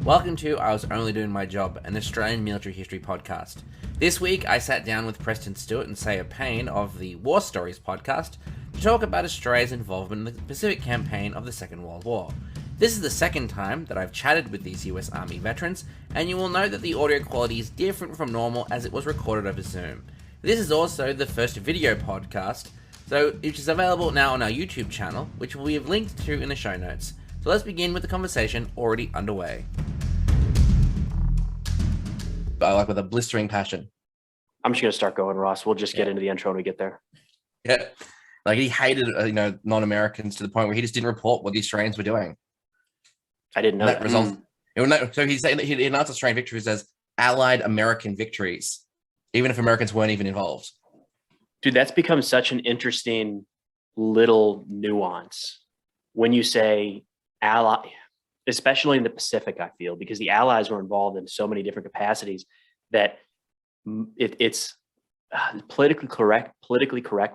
Welcome to I Was Only Doing My Job, an Australian military history podcast. This week I sat down with Preston Stewart and Seyer Payne of the War Stories podcast to talk about Australia's involvement in the Pacific Campaign of the Second World War. This is the second time that I've chatted with these US Army veterans, and you will note that the audio quality is different from normal as it was recorded over Zoom. This is also the first video podcast, which is available now on our YouTube channel, which we have linked to in the show notes. So let's begin with the conversation already underway. With a blistering passion. I'm just going to start going, Ross. We'll just get into the intro when we get there. Yeah. Like he hated, non-Americans to the point where he just didn't report what the Australians were doing. I didn't know that. So he's saying that he announced Australian victories as Allied American victories, even if Americans weren't even involved. Dude, that's become such an interesting little nuance when you say ally, especially in the Pacific, I feel, because the Allies were involved in so many different capacities that it's politically correct,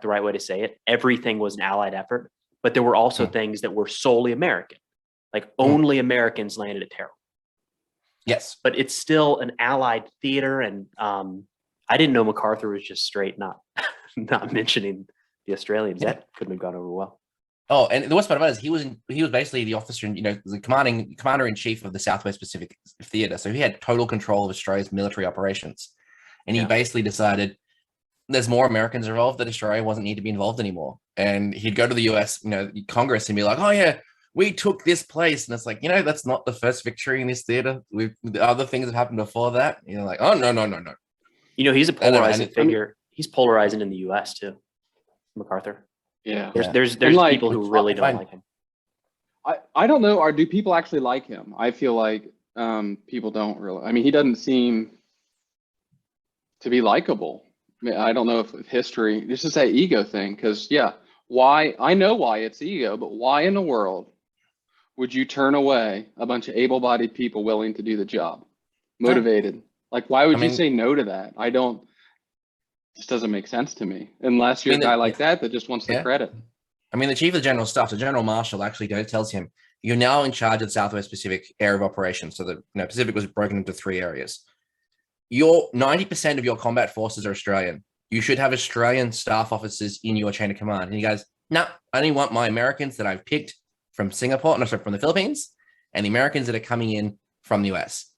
the right way to say it. Everything was an Allied effort, but there were also things that were solely American, like only Americans landed at Terrell. Yes. But it's still an Allied theater. And I didn't know MacArthur was just straight not mentioning the Australians. Yeah. That couldn't have gone over well. Oh, and the worst part about it is he was basically the officer, the commander in chief of the Southwest Pacific Theater. So he had total control of Australia's military operations, and he basically decided there's more Americans involved that Australia wasn't need to be involved anymore. And he'd go to the U.S. Congress and be like, "Oh yeah, we took this place," and it's like, that's not the first victory in this theater. The other things have happened before that. Like, oh no. He's a polarizing figure. He's polarizing in the U.S. too, MacArthur. Yeah, there's people who really don't like him. I don't know. Do people actually like him? I feel like people don't really. I mean, he doesn't seem to be likable. I mean, I don't know if history. This is that ego thing. Because why? I know why it's ego, but why in the world would you turn away a bunch of able-bodied people willing to do the job, motivated? Like, why would you say no to that? I don't. Just doesn't make sense to me unless you're a guy like that just wants the credit. I mean, the chief of general staff, the general marshal, actually tells him, "You're now in charge of the Southwest Pacific area of operations." So the Pacific was broken into 3 areas. 90% of your combat forces are Australian. You should have Australian staff officers in your chain of command. And he goes, "No, I only want my Americans that I've picked from from the Philippines, and the Americans that are coming in from the US."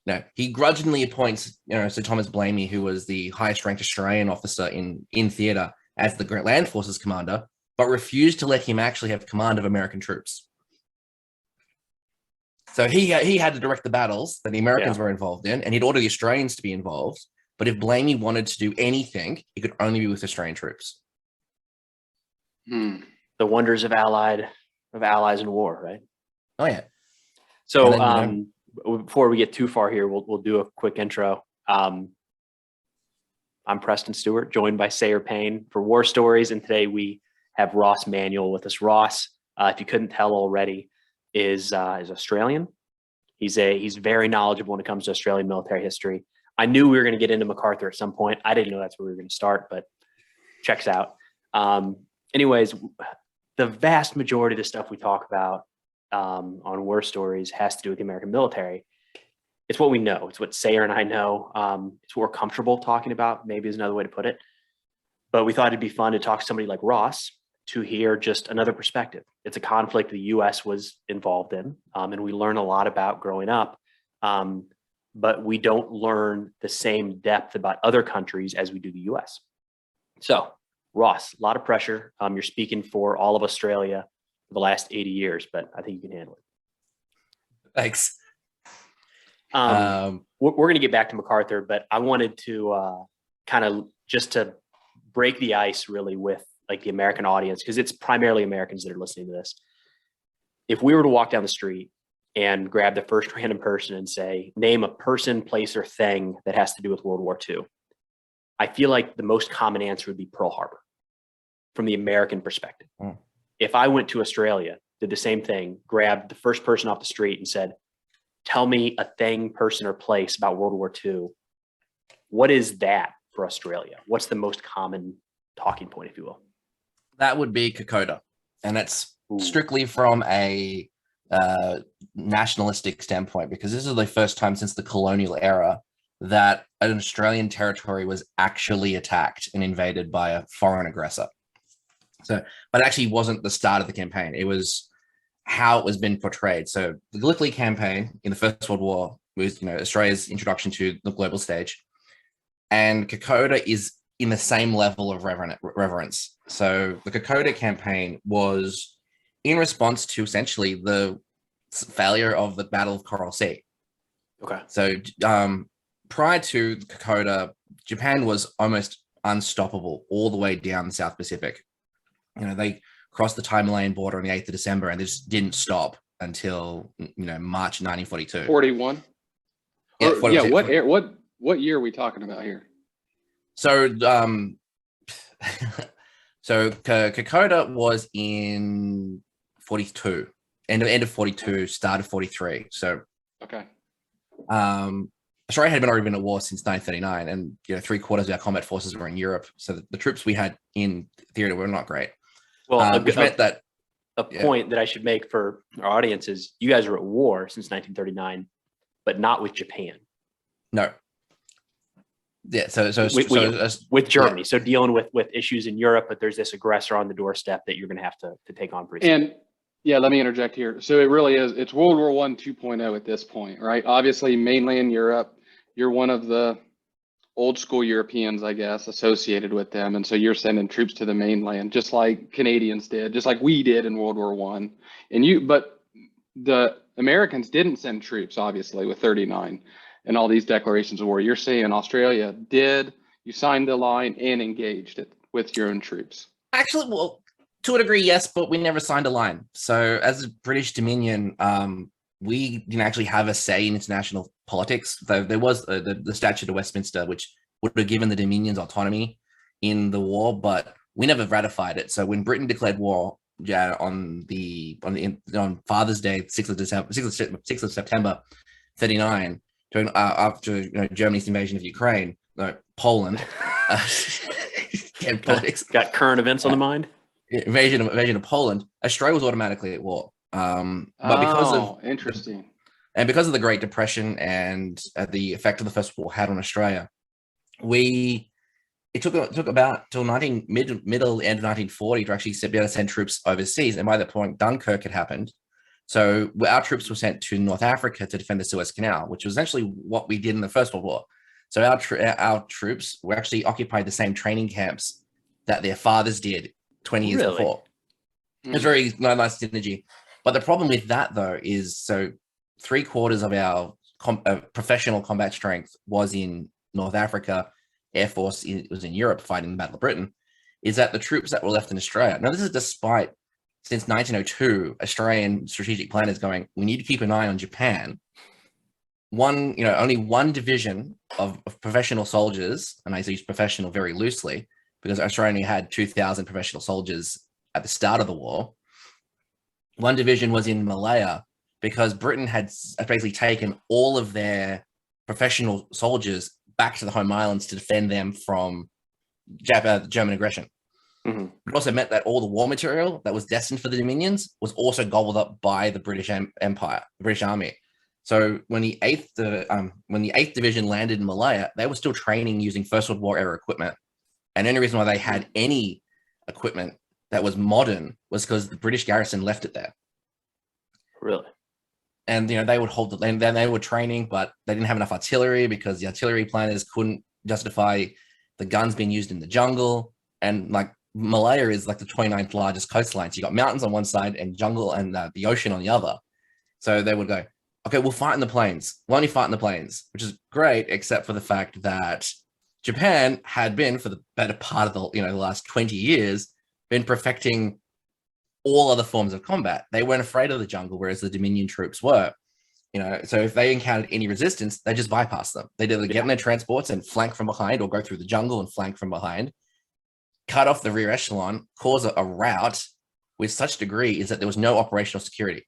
No, he grudgingly appoints, Sir Thomas Blamey, who was the highest ranked Australian officer in theatre, as the land forces commander, but refused to let him actually have command of American troops. So he had to direct the battles that the Americans were involved in, and he'd order the Australians to be involved. But if Blamey wanted to do anything, he could only be with Australian troops. The wonders of allies in war, right? Oh yeah. So before we get too far here, we'll do a quick intro. I'm Preston Stewart, joined by Seyer Payne for War Stories, and today we have Ross Manuel with us. Ross, if you couldn't tell already, is Australian. He's very knowledgeable when it comes to Australian military history. I knew we were going to get into MacArthur at some point. I didn't know that's where we were going to start, but checks out. Anyways, the vast majority of the stuff we talk about on War Stories has to do with the American military. It's what we know. It's what Seyer and I know. It's what we're comfortable talking about, maybe is another way to put it. But we thought it'd be fun to talk to somebody like Ross to hear just another perspective. It's a conflict the U.S. was involved in, and we learn a lot about growing up. But we don't learn the same depth about other countries as we do the U.S. So, Ross, a lot of pressure. You're speaking for all of Australia the last 80 years, but I think you can handle it. Thanks. We're going to get back to MacArthur, but I wanted to kind of just to break the ice really with like the American audience, because it's primarily Americans that are listening to this. If we were to walk down the street and grab the first random person and say, name a person, place, or thing that has to do with World War II, I feel like the most common answer would be Pearl Harbor from the American perspective. If I went to Australia, did the same thing, grabbed the first person off the street and said, tell me a thing, person, or place about World War II, what is that for Australia? What's the most common talking point, if you will? That would be Kokoda. And that's strictly from a nationalistic standpoint, because this is the first time since the colonial era that an Australian territory was actually attacked and invaded by a foreign aggressor. So, but it actually wasn't the start of the campaign. It was how it was been portrayed. So the Gallipoli campaign in the First World War was, Australia's introduction to the global stage. And Kokoda is in the same level of reverence. So the Kokoda campaign was in response to essentially the failure of the Battle of Coral Sea. Okay. So prior to Kokoda, Japan was almost unstoppable all the way down the South Pacific. They crossed the Timor-Malayan border on the 8th of December, and this didn't stop until March 1942. 41. Yeah, 42. What year are we talking about here? So Kokoda was in 42, end of 42, start of 43. So okay. Australia had already been at war since 1939, and 3/4 of our combat forces were in Europe. So the troops we had in theater were not great. Well, which meant that a point that I should make for our audience is you guys were at war since 1939, but not with Japan. No. Yeah, so with Germany. Yeah. So dealing with issues in Europe, but there's this aggressor on the doorstep that you're going to have to take on pretty soon. And yeah, let me interject here. So it really is, it's World War I 2.0 at this point, right? Obviously, mainland Europe, you're one of the old school Europeans, I guess, associated with them. And so you're sending troops to the mainland, just like Canadians did, just like we did in World War I. But the Americans didn't send troops, obviously, with 39 and all these declarations of war. You're saying Australia did, you signed the line and engaged it with your own troops. Actually, well, to a degree, yes, but we never signed a line. So as a British Dominion, we didn't actually have a say in international politics. Though there was the Statute of Westminster, which would have given the Dominions autonomy in the war, but we never ratified it. So when Britain declared war, on Father's Day, 6th of September, 39, after Germany's invasion of Ukraine, Poland, politics. Got current events on the mind. Invasion of Poland, Australia was automatically at war. But because of interesting, and because of the Great Depression and the effect of the First World War had on Australia, it took about till middle end of 1940 to actually be able to send troops overseas. And by that point, Dunkirk had happened. So our troops were sent to North Africa to defend the Suez Canal, which was essentially what we did in the First World War. So our troops were actually occupied the same training camps that their fathers did 20 years before. It was very nice synergy. But the problem with that, though, is so 3/4 of our professional combat strength was in North Africa. Air Force was in Europe fighting the Battle of Britain. Is that the troops that were left in Australia? Now, this is despite, since 1902, Australian strategic planners going, we need to keep an eye on Japan. Only one division of professional soldiers, and I use professional very loosely, because Australia only had 2,000 professional soldiers at the start of the war. One division was in Malaya because Britain had basically taken all of their professional soldiers back to the home islands to defend them from German aggression. Mm-hmm. It also meant that all the war material that was destined for the Dominions was also gobbled up by the British Empire, the British Army. So when the 8th Division landed in Malaya, they were still training using First World War era equipment. And the only reason why they had any equipment that was modern was because the British garrison left it there. Really? And they would hold the, and then they were training, but they didn't have enough artillery because the artillery planners couldn't justify the guns being used in the jungle. And like Malaya is like the 29th largest coastline. So you got mountains on one side and jungle and the ocean on the other. So they would go, okay, we'll fight in the plains. We'll only fight in the plains, which is great, except for the fact that Japan had been, for the better part of the last 20 years, been perfecting all other forms of combat. They weren't afraid of the jungle, whereas the Dominion troops were. So if they encountered any resistance, they just bypassed them. They'd either get in their transports and flank from behind, or go through the jungle and flank from behind, cut off the rear echelon, cause a rout with such degree is that there was no operational security.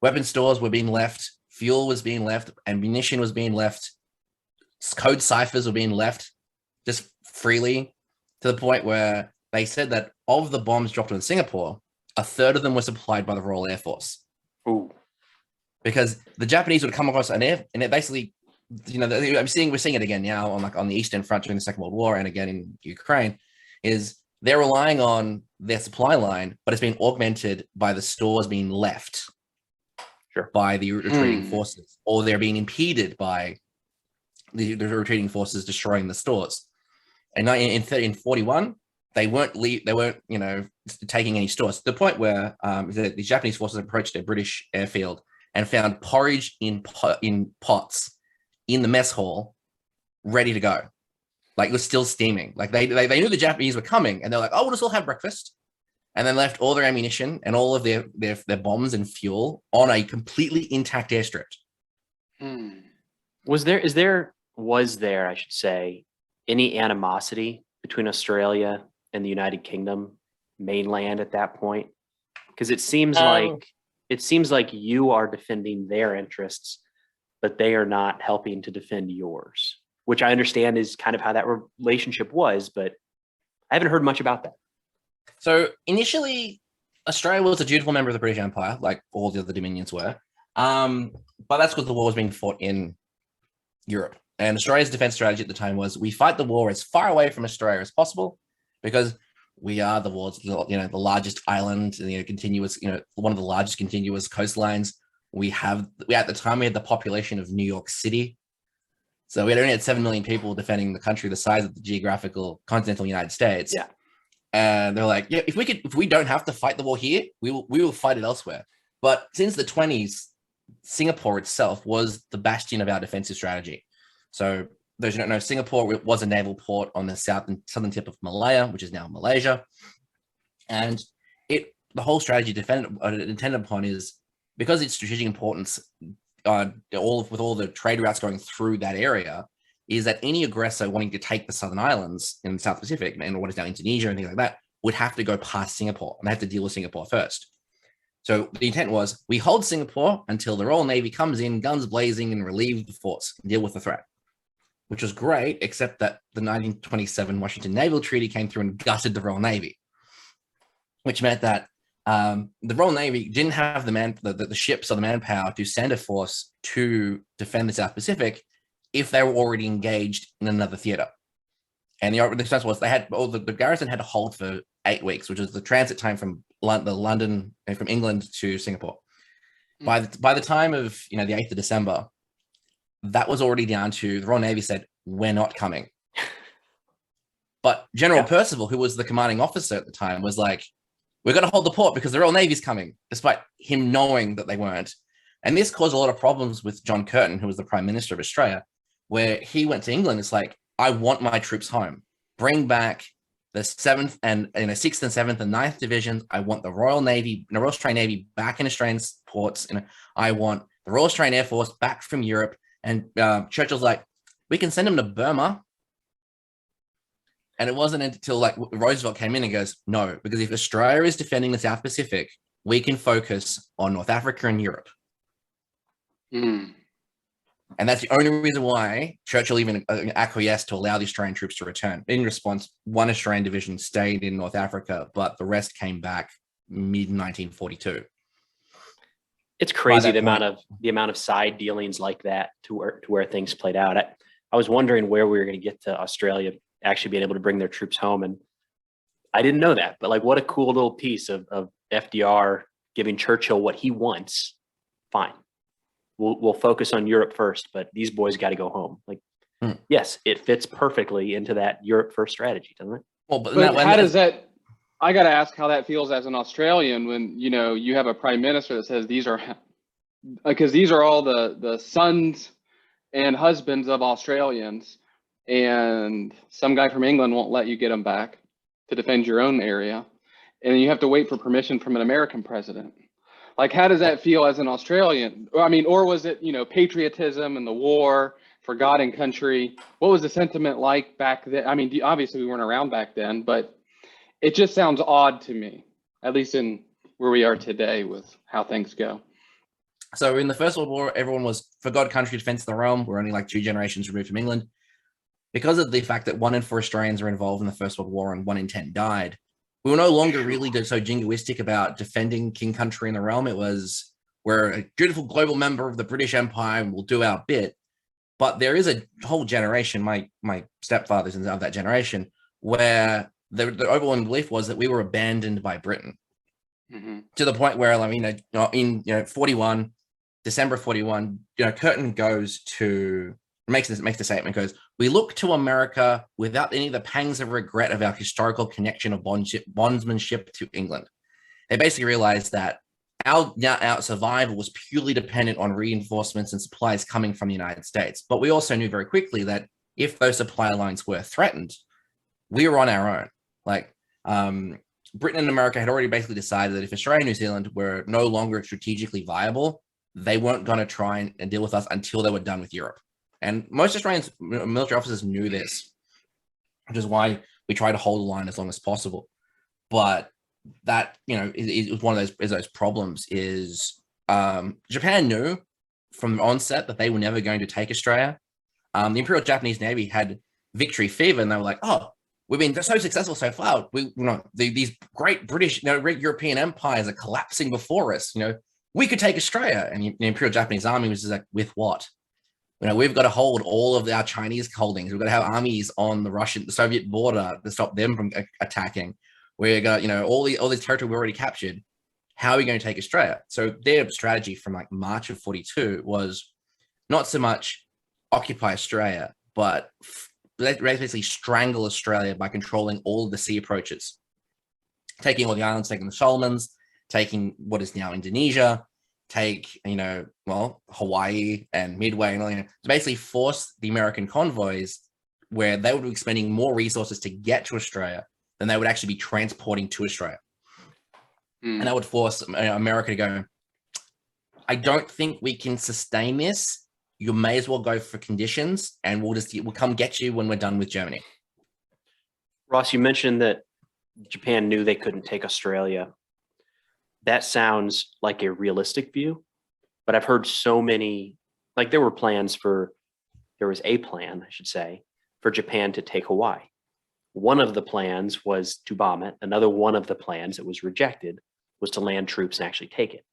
Weapon stores were being left, fuel was being left, ammunition was being left, code ciphers were being left just freely, to the point where they said that of the bombs dropped in Singapore, a third of them were supplied by the Royal Air Force. Ooh. because the Japanese would come across an air, and it basically, we're seeing it again now on the Eastern Front during the Second World War, and again in Ukraine, is they're relying on their supply line, but it's being augmented by the stores being left by the retreating forces, or they're being impeded by the retreating forces destroying the stores. And in 41, they weren't taking any stores, to the point where the Japanese forces approached a British airfield and found porridge in pots in the mess hall, ready to go. Like, it was still steaming. Like, they knew the Japanese were coming, and they're like, "Oh, we'll just all have breakfast," and then left all their ammunition and all of their bombs and fuel on a completely intact airstrip. Was there, I should say, any animosity between Australia and the United Kingdom mainland at that point? Because it seems like you are defending their interests, but they are not helping to defend yours, which I understand is kind of how that relationship was, but I haven't heard much about that. So initially, Australia was a dutiful member of the British Empire, like all the other dominions were. But that's because the war was being fought in Europe. And Australia's defense strategy at the time was, we fight the war as far away from Australia as possible, because we are the world's, the largest island, continuous, one of the largest continuous coastlines. At the time, we had the population of New York City. So we only had 7 million people defending the country the size of the geographical continental United States. Yeah. And they're like, yeah, if we don't have to fight the war here, we will fight it elsewhere. But since the 20s, Singapore itself was the bastion of our defensive strategy. So those who don't know, Singapore was a naval port on the southern tip of Malaya, which is now Malaysia. And the whole strategy intended upon is, because its strategic importance, with all the trade routes going through that area, is that any aggressor wanting to take the Southern Islands in the South Pacific, and what is now Indonesia and things like that, would have to go past Singapore, and they have to deal with Singapore first. So the intent was, we hold Singapore until the Royal Navy comes in, guns blazing, and relieve the force, and deal with the threat. Which was great, except that the 1927 Washington Naval Treaty came through and gutted the Royal Navy, which meant that the Royal Navy didn't have the ships or the manpower to send a force to defend the South Pacific if they were already engaged in another theater. And the response was, the garrison had to hold for 8 weeks, which was the transit time from London and from England to Singapore. By the time of the 8th of December, that was already down to, the Royal Navy said, "We're not coming." But General Percival, who was the commanding officer at the time, was like, "We're going to hold the port because the Royal Navy's coming," despite him knowing that they weren't. And this caused a lot of problems with John Curtin, who was the Prime Minister of Australia, where he went to England. It's like, "I want my troops home. Bring back the 7th and 6th and 7th and 9th divisions. I want the Royal Navy, the Royal Australian Navy back in Australian ports. I want the Royal Australian Air Force back from Europe." And Churchill's like, "We can send them to Burma." And it wasn't until Roosevelt came in and goes, "No, because if Australia is defending the South Pacific, we can focus on North Africa and Europe." And that's the only reason why Churchill even acquiesced to allow the Australian troops to return. In response, one Australian division stayed in North Africa, but the rest came back mid-1942. It's crazy the amount of side dealings like that to where things played out. I was wondering where we were going to get to Australia actually being able to bring their troops home, and I didn't know that. But what a cool little piece of FDR giving Churchill what he wants. Fine, we'll focus on Europe first, but these boys got to go home. Yes, it fits perfectly into that Europe first strategy, doesn't it? Well, but how does that? I got to ask how that feels as an Australian when, you have a prime minister that says these are all the sons and husbands of Australians, and some guy from England won't let you get them back to defend your own area. And then you have to wait for permission from an American president. How does that feel as an Australian? Or was it, patriotism and the war for God and country? What was the sentiment like back then? Obviously we weren't around back then, but it just sounds odd to me, at least in where we are today with how things go. So in the First World War, everyone was for God, country, defense of the realm. We're only 2 generations removed from England. Because of the fact that 1 in 4 Australians were involved in the First World War and 1 in 10 died, we were no longer really so jingoistic about defending king country in the realm. It was, we're a dutiful global member of the British Empire and we'll do our bit. But there is a whole generation, my stepfather's of that generation, where the overwhelming belief was that we were abandoned by Britain, to the point where, I mean, in 41, December 41, Curtin goes to makes the statement, goes, "We look to America without any of the pangs of regret of our historical connection of bondsmanship to England." They basically realized that our survival was purely dependent on reinforcements and supplies coming from the United States. But we also knew very quickly that if those supply lines were threatened, we were on our own. Like, Britain and America had already basically decided that if Australia and New Zealand were no longer strategically viable, they weren't going to try and deal with us until they were done with Europe. And most Australian military officers knew this, which is why we try to hold the line as long as possible. But that, is one of those problems is Japan knew from the onset that they were never going to take Australia. The Imperial Japanese Navy had victory fever, and they were like, "Oh, we've been so successful so far. These great British, European empires are collapsing before us. We could take Australia." And the Imperial Japanese Army was just like, "With what? We've got to hold all of our Chinese holdings. We've got to have armies on the Soviet border to stop them from attacking. We got, all this territory we already captured. How are we going to take Australia?" So their strategy from like March of 42 was not so much occupy Australia, but basically strangle Australia by controlling all of the sea approaches, taking all the islands, taking the Solomons, taking what is now Indonesia, take, Hawaii and Midway, and all, to basically force the American convoys where they would be spending more resources to get to Australia than they would actually be transporting to Australia. And that would force America to go, "I don't think we can sustain this. You may as well go for conditions, and we'll come get you when we're done with Germany." Ross, you mentioned that Japan knew they couldn't take Australia. That sounds like a realistic view, but I've heard so many, like there was a plan, I should say, for Japan to take Hawaii. One of the plans was to bomb it. Another one of the plans that was rejected was to land troops and actually take it.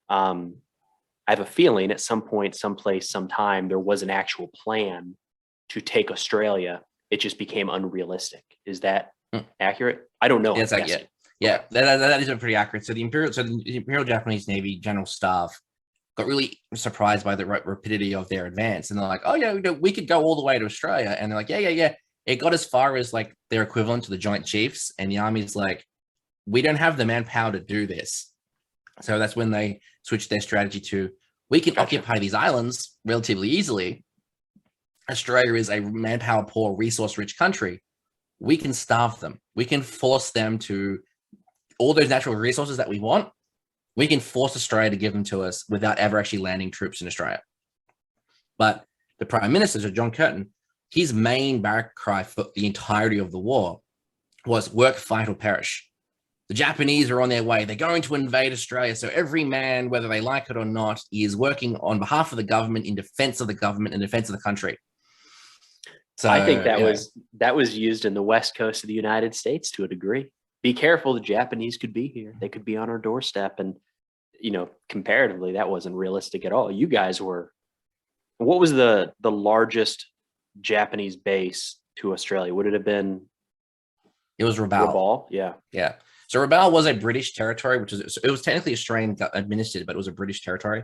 I have a feeling at some point, someplace, sometime, there was an actual plan to take Australia. It just became unrealistic. Is that accurate? I don't know. Yeah, that is pretty accurate. So the Imperial Japanese Navy General Staff got really surprised by the rapidity of their advance, and they're like, "Oh yeah, we could go all the way to Australia." And they're like, "Yeah." It got as far as like their equivalent to the Joint Chiefs, and the Army's like, "We don't have the manpower to do this." So that's when they switched their strategy to, "We can occupy these islands relatively easily. Australia is a manpower poor, resource rich country. We can starve them. We can force them to all those natural resources that we want. We can force Australia to give them to us without ever actually landing troops in Australia." But the Prime Minister, so John Curtin, his main barrack cry for the entirety of the war was "work, fight, or perish." The Japanese are on their way. They're going to invade Australia. So every man, whether they like it or not, is working on behalf of the government, in defense of the government, in defense of the country. So I think that was used in the West Coast of the United States to a degree. Be careful, the Japanese could be here. They could be on our doorstep. And, comparatively, that wasn't realistic at all. You guys were, what was the largest Japanese base to Australia? Would it have been? It was Rabaul. Yeah. So Rabaul was a British territory, it was technically Australian administered, but it was a British territory.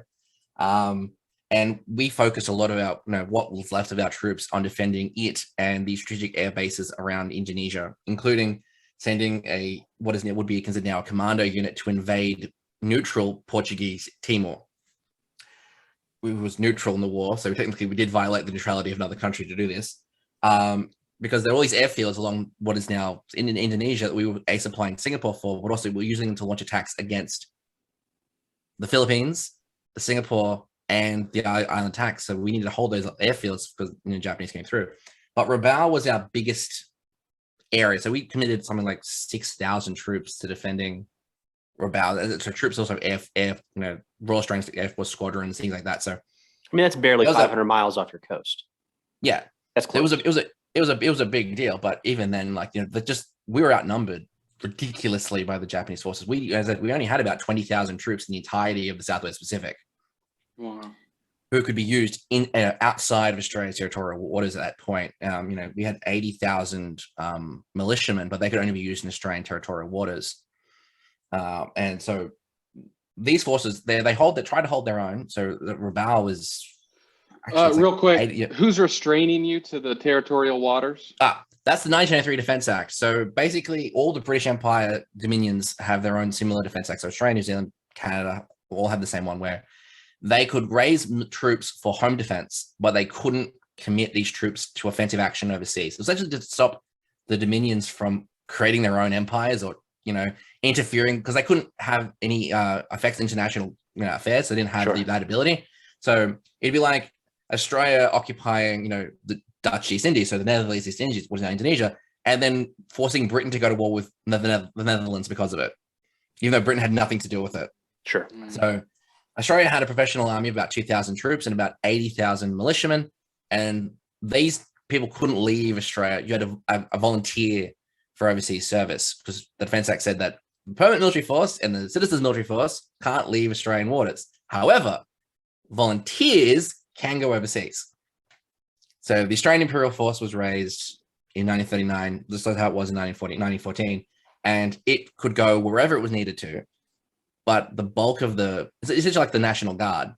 And we focused a lot of what was left of our troops on defending it and the strategic air bases around Indonesia, including sending would be considered now a commando unit to invade neutral Portuguese Timor. We was neutral in the war, so technically we did violate the neutrality of another country to do this. Because there are all these airfields along what is now in Indonesia that we were supplying Singapore for, but also we're using them to launch attacks against the Philippines, the Singapore, and the island attacks. So we needed to hold those airfields because the Japanese came through. But Rabaul was our biggest area. So we committed something like 6,000 troops to defending Rabaul. So troops also have air, Royal Australian Air Force squadrons, things like that. So that's barely 500 miles off your coast. Yeah, that's close. It was a big deal, but even then, we were outnumbered ridiculously by the Japanese forces. We only had about 20,000 troops in the entirety of the Southwest Pacific. Wow. who could be used in outside of Australia's territorial waters at that point. We had 80,000 militiamen, but they could only be used in Australian territorial waters. And so these forces, they try to hold their own. So the Rabaul was real quick, who's restraining you to the territorial waters? That's the 1903 Defence Act. So basically, all the British Empire dominions have their own similar Defence Act. So Australia, New Zealand, Canada all have the same one, where they could raise troops for home defence, but they couldn't commit these troops to offensive action overseas. Essentially, to stop the dominions from creating their own empires or interfering, because they couldn't have any effects on international affairs. So they didn't have that ability. So it'd be like Australia occupying the Dutch East Indies, so the Netherlands East Indies, was now Indonesia, and then forcing Britain to go to war with the Netherlands because of it, even though Britain had nothing to do with it. Sure. So Australia had a professional army of about 2,000 troops and about 80,000 militiamen, and these people couldn't leave Australia. You had a volunteer for overseas service, because the Defence Act said that the permanent military force and the citizens military force can't leave Australian waters. However, volunteers can go overseas. So the Australian Imperial Force was raised in 1939, just like how it was in 1914, and it could go wherever it was needed to. But the bulk of it's essentially like the National Guard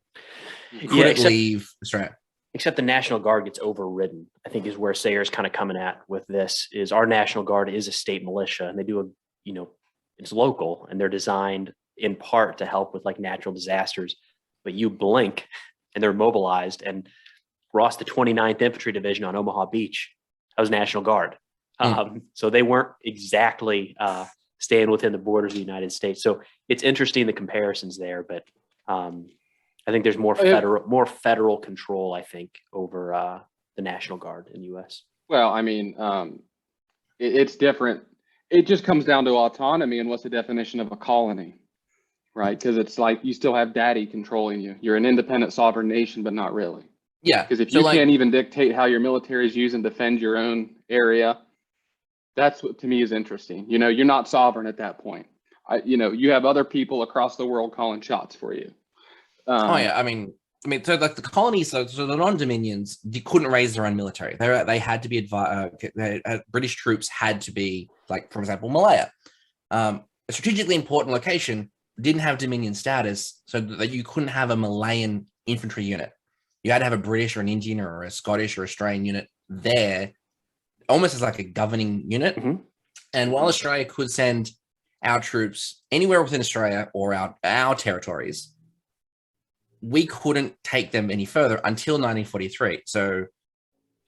couldn't leave Australia. Except the National Guard gets overridden, I think, is where Sayer's kind of coming at with this. Is our National Guard is a state militia, and they do it's local, and they're designed in part to help with like natural disasters. But you blink, and they're mobilized. And Ross, the 29th Infantry Division on Omaha Beach, that was National Guard. So they weren't exactly staying within the borders of the United States. So it's interesting, the comparisons there, but I think there's more federal control, I think, over the National Guard in the U.S. Well, I mean, it's different. It just comes down to autonomy and what's the definition of a colony, right? Because it's like you still have daddy controlling you. You're an independent sovereign nation, but not really. Yeah. Because if you can't even dictate how your military is used and defend your own area, that's what to me is interesting. You're not sovereign at that point. You have other people across the world calling shots for you. I mean, so like the colonies, so the non-dominions, you couldn't raise their own military. They had to be British troops had to be, like, for example, Malaya, a strategically important location, didn't have dominion status, so that you couldn't have a Malayan infantry unit. You had to have a British or an Indian or a Scottish or Australian unit there, almost as like a governing unit. Mm-hmm. And while Australia could send our troops anywhere within Australia or our territories, we couldn't take them any further until 1943. So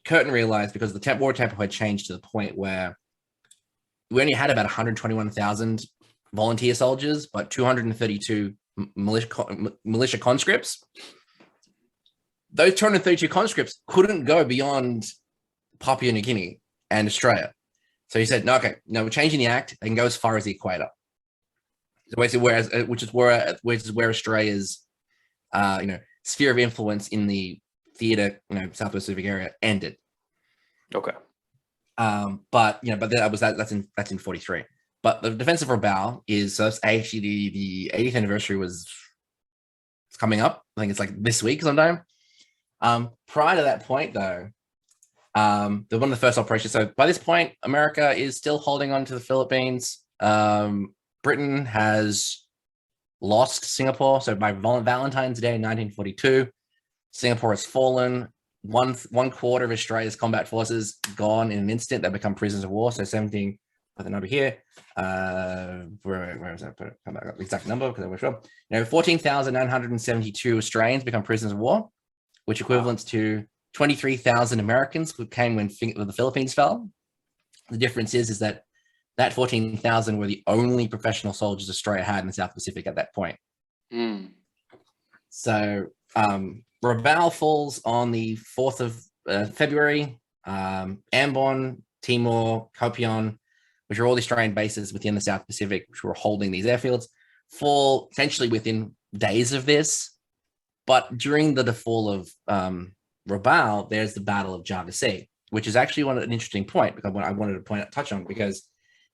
Curtin realized, because the war tempo had changed to the point where we only had about 121,000 volunteer soldiers, but 232 militia conscripts. Those 232 conscripts couldn't go beyond Papua New Guinea and Australia. So he said, no, we're changing the act. They can go as far as the equator. So basically, which is where Australia's sphere of influence in the theater, Southwest Pacific area ended. Okay. But that's in 43. But the Defense of Rabaul is actually the 80th anniversary it's coming up. I think it's like this week sometime. Prior to that point, though, one of the first operations. So by this point, America is still holding on to the Philippines. Britain has lost Singapore. So by Valentine's Day, 1942, Singapore has fallen. One quarter of Australia's combat forces gone in an instant. They become prisoners of war. So 17, put the number here. Where is that? Come back up the exact number because I wish sure. 14,972 Australians become prisoners of war, which equivalents to 23,000 Americans who came when the Philippines fell. The difference is that 14,000 were the only professional soldiers Australia had in the South Pacific at that point. So Rabaul falls on the 4th of February. Ambon, Timor, Kopion, which are all the Australian bases within the South Pacific, which were holding these airfields, fall essentially within days of this. But during the fall of Rabaul, there's the Battle of Java Sea, which is actually an interesting point, because I wanted to touch on, because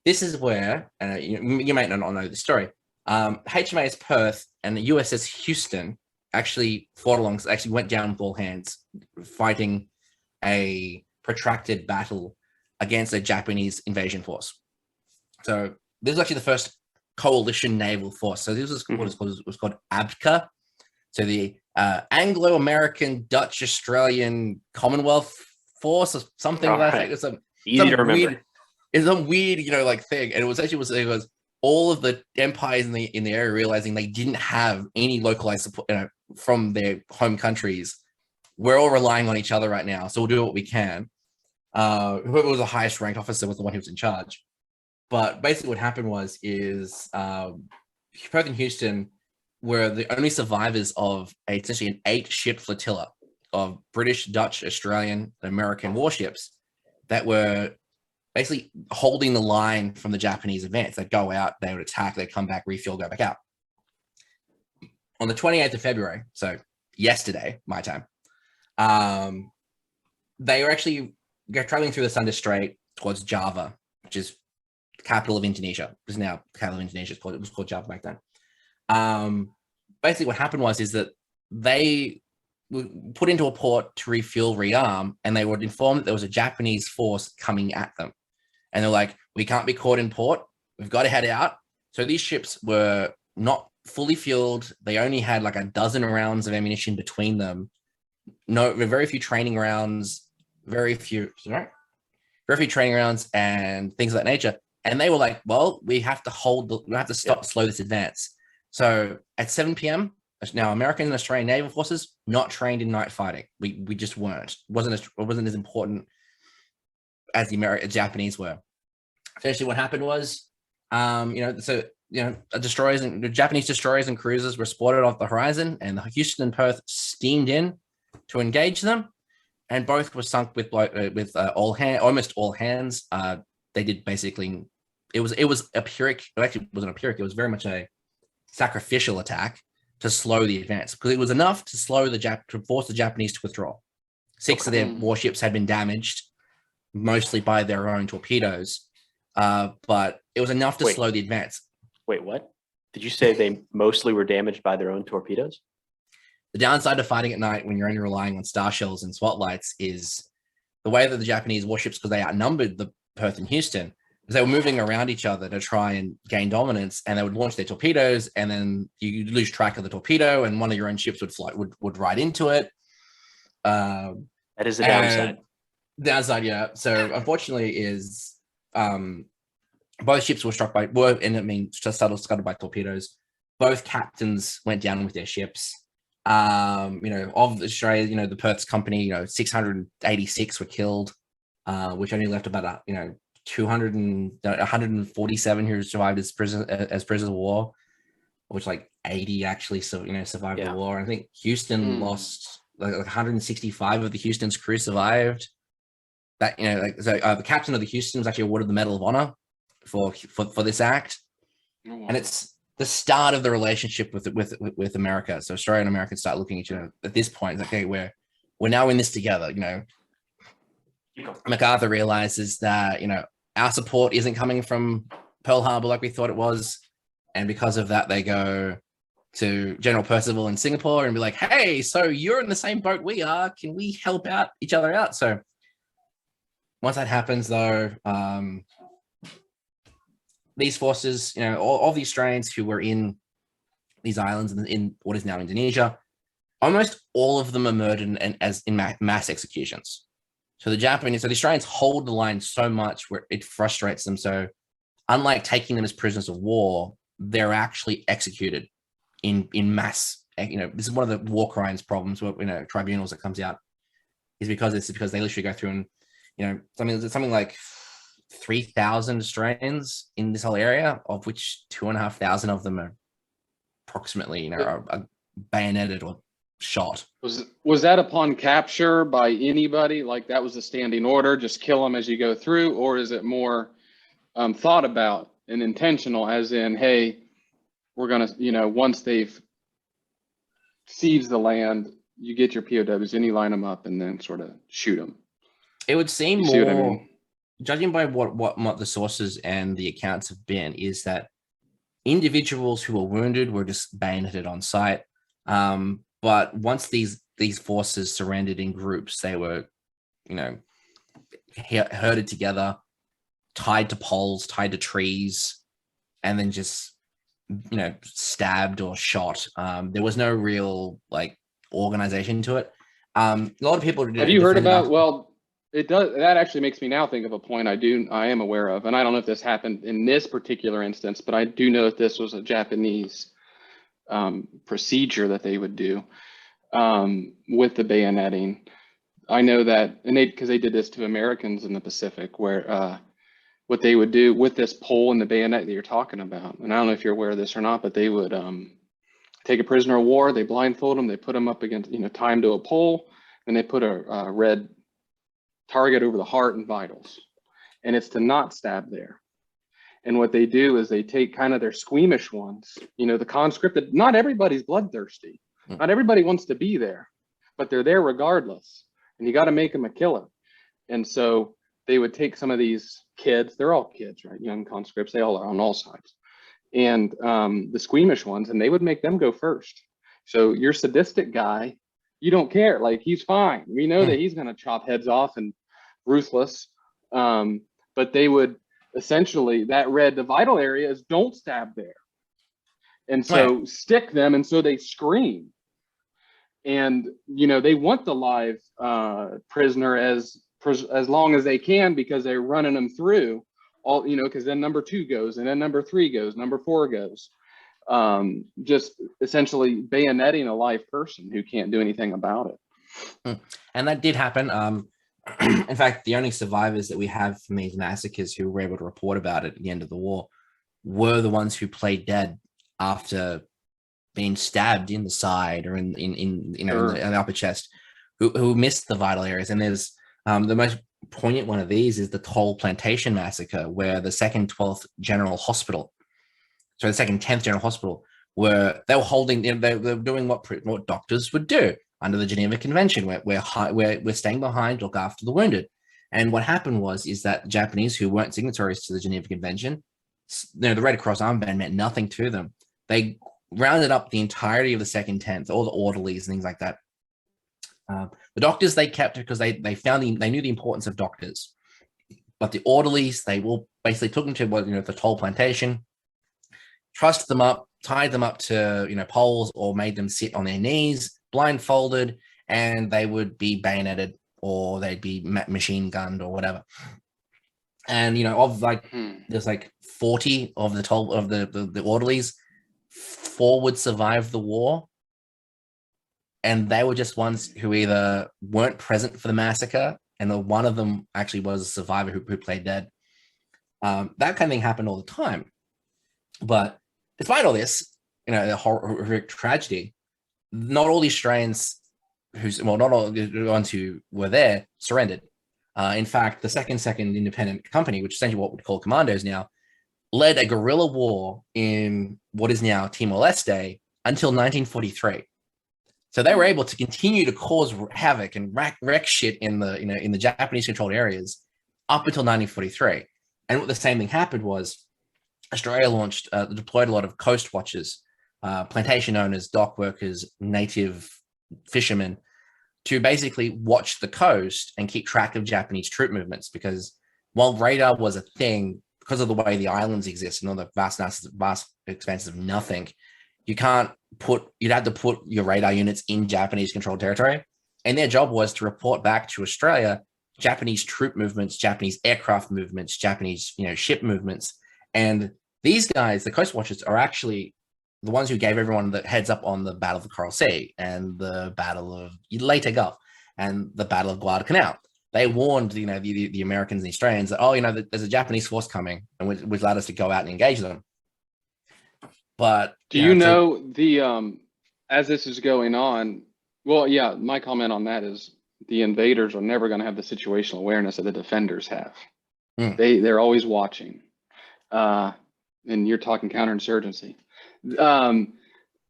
this is where, you might not know the story, HMAS Perth and the USS Houston actually went down with all hands, fighting a protracted battle against a Japanese invasion force. So this was actually the first coalition naval force. So this was what was called ABCA. So the Anglo-American Dutch Australian Commonwealth Force or something like that. It was easy to remember. It's some weird, like thing. And it was all of the empires in the area realizing they didn't have any localized support from their home countries. We're all relying on each other right now, so we'll do what we can. Whoever was the highest ranked officer was the one who was in charge. But basically what happened was Perth and Houston were the only survivors of essentially an 8-ship flotilla of British, Dutch, Australian, and American warships that were basically holding the line from the Japanese advance. They'd go out, they would attack, they'd come back, refuel, go back out. On the 28th of February, so yesterday, my time, they were actually traveling through the Sunda Strait towards Java, which is the capital of Indonesia. It's now the capital of Indonesia. It was called Java back then. Basically what happened was that they were put into a port to refuel, rearm, and they were informed that there was a Japanese force coming at them. And they're like, we can't be caught in port. We've got to head out. So these ships were not fully fueled. They only had like a dozen rounds of ammunition between them. Very few training rounds, very few training rounds and things of that nature. And they were like, well, we have to slow this advance. So at 7 p.m., now American and Australian naval forces not trained in night fighting. We just weren't. It wasn't as important as the Japanese were. Essentially, what happened was, the Japanese destroyers and cruisers were spotted off the horizon, and the Houston and Perth steamed in to engage them, and both were sunk with almost all hands. They did basically. It was a Pyrrhic. Actually, it wasn't a Pyrrhic. It was very much a sacrificial attack to slow the advance, because it was enough to force the Japanese to withdraw. 6 of their warships had been damaged, mostly by their own torpedoes, but it was enough to slow the advance. Wait, what? Did you say they mostly were damaged by their own torpedoes? The downside of fighting at night when you're only relying on star shells and spotlights is the way that the Japanese warships, because they outnumbered the Perth and Houston, they were moving around each other to try and gain dominance, and they would launch their torpedoes, and then you lose track of the torpedo, and one of your own ships would ride into it. That is the downside. Downside, yeah. So unfortunately, is both ships were scuttled by torpedoes. Both captains went down with their ships. Of Australia, the Perth's company, 686 were killed, which only left about 147 who survived as prisoners of war, which like 80 actually survived the war. I think Houston lost like 165 of the Houston's crew survived. That the captain of the Houston was actually awarded the Medal of Honor for this act, and it's the start of the relationship with America. So Australia and America start looking at each other at this point. It's like, okay, we're now in this together. MacArthur realizes that our support isn't coming from Pearl Harbor like we thought it was, and because of that, they go to General Percival in Singapore and be like, "Hey, so you're in the same boat we are. Can we help each other out?" So once that happens, though, these forces, all the Australians who were in these islands in what is now Indonesia, almost all of them are murdered in mass executions. So the Australians hold the line so much where it frustrates them. So unlike taking them as prisoners of war, they're actually executed in mass. This is one of the war crimes problems with tribunals that comes out, is because they literally go through and something like 3,000 Australians in this whole area, of which 2,500 of them are approximately are bayoneted or shot. Was that upon capture by anybody? Like that was a standing order, just kill them as you go through, or is it more thought about and intentional, as in, hey, we're gonna, once they've seized the land, you get your POWs and you line them up and then sort of shoot them? It would seem more, judging by what the sources and the accounts have been, is that individuals who were wounded were just bayoneted on sight. But once these forces surrendered in groups, they were, herded together, tied to poles, tied to trees, and then just stabbed or shot. There was no real organization to it. A lot of people have you heard about? Well, it does. That actually makes me now think of a point I am aware of, and I don't know if this happened in this particular instance, but I do know that this was a Japanese procedure that they would do with the bayoneting. I know that, and because they did this to Americans in the Pacific, where what they would do with this pole and the bayonet that you're talking about, and I don't know if you're aware of this or not, but they would take a prisoner of war, they blindfold them, they put them up against, tie them to a pole, and they put a red target over the heart and vitals, and it's to not stab there. And what they do is they take kind of their squeamish ones, the conscripted. Not everybody's bloodthirsty, not everybody wants to be there, but they're there regardless, and you got to make them a killer. And so they would take some of these kids, they're all kids, right? Young conscripts, they all are on all sides. And the squeamish ones, and they would make them go first. So your sadistic guy, you don't care, he's fine. We know that he's going to chop heads off and ruthless. But they would essentially, the vital area is don't stab there. And so stick them, and so they scream. And, they want the live prisoner as long as they can, because they're running them through all, because then number 2 goes, and then number 3 goes, number 4 goes, just essentially bayoneting a live person who can't do anything about it. And that did happen. In fact, the only survivors that we have from these massacres who were able to report about it at the end of the war were the ones who played dead after being stabbed in the side or in the upper chest, who missed the vital areas. And there's the most poignant one of these is the Toll Plantation Massacre, where the 2nd 12th General Hospital, so the 2nd 10th General Hospital, they were holding, they were doing what doctors would do under the Geneva Convention, where we're staying behind, look after the wounded. And what happened is that Japanese who weren't signatories to the Geneva Convention, the Red Cross armband meant nothing to them. They rounded up the entirety of the 2nd 10th, all the orderlies and things like that. The doctors they kept because they knew the importance of doctors, but the orderlies, they will basically took them to the Toll Plantation, trussed them up, tied them up to poles, or made them sit on their knees, blindfolded, and they would be bayoneted, or they'd be machine gunned or whatever. And there's 40 of the orderlies, 4 would survive the war. And they were just ones who either weren't present for the massacre, and one of them actually was a survivor who played dead. That kind of thing happened all the time. But despite all this, the horrific tragedy, not all the Australians not all the ones who were there surrendered. In fact, the second independent company, which is essentially what we'd call commandos now, led a guerrilla war in what is now Timor-Leste until 1943. So they were able to continue to cause havoc and wreck shit in the Japanese controlled areas up until 1943. And what the same thing happened was Australia deployed a lot of coast watchers, plantation owners, dock workers, native fishermen, to basically watch the coast and keep track of Japanese troop movements. Because while radar was a thing, because of the way the islands exist and all the vast expanses of nothing, you'd have to put your radar units in Japanese controlled territory. And their job was to report back to Australia Japanese troop movements, Japanese aircraft movements, Japanese ship movements. And these guys, the coast watchers, are actually the ones who gave everyone the heads up on the Battle of the Coral Sea and the Battle of Leyte Gulf and the Battle of Guadalcanal. They warned the Americans and the Australians that there's a Japanese force coming, and which allowed us to go out and engage them. But do you know the as this is going on? Well, yeah, my comment on that is the invaders are never going to have the situational awareness that the defenders have. They're always watching, and you're talking counterinsurgency.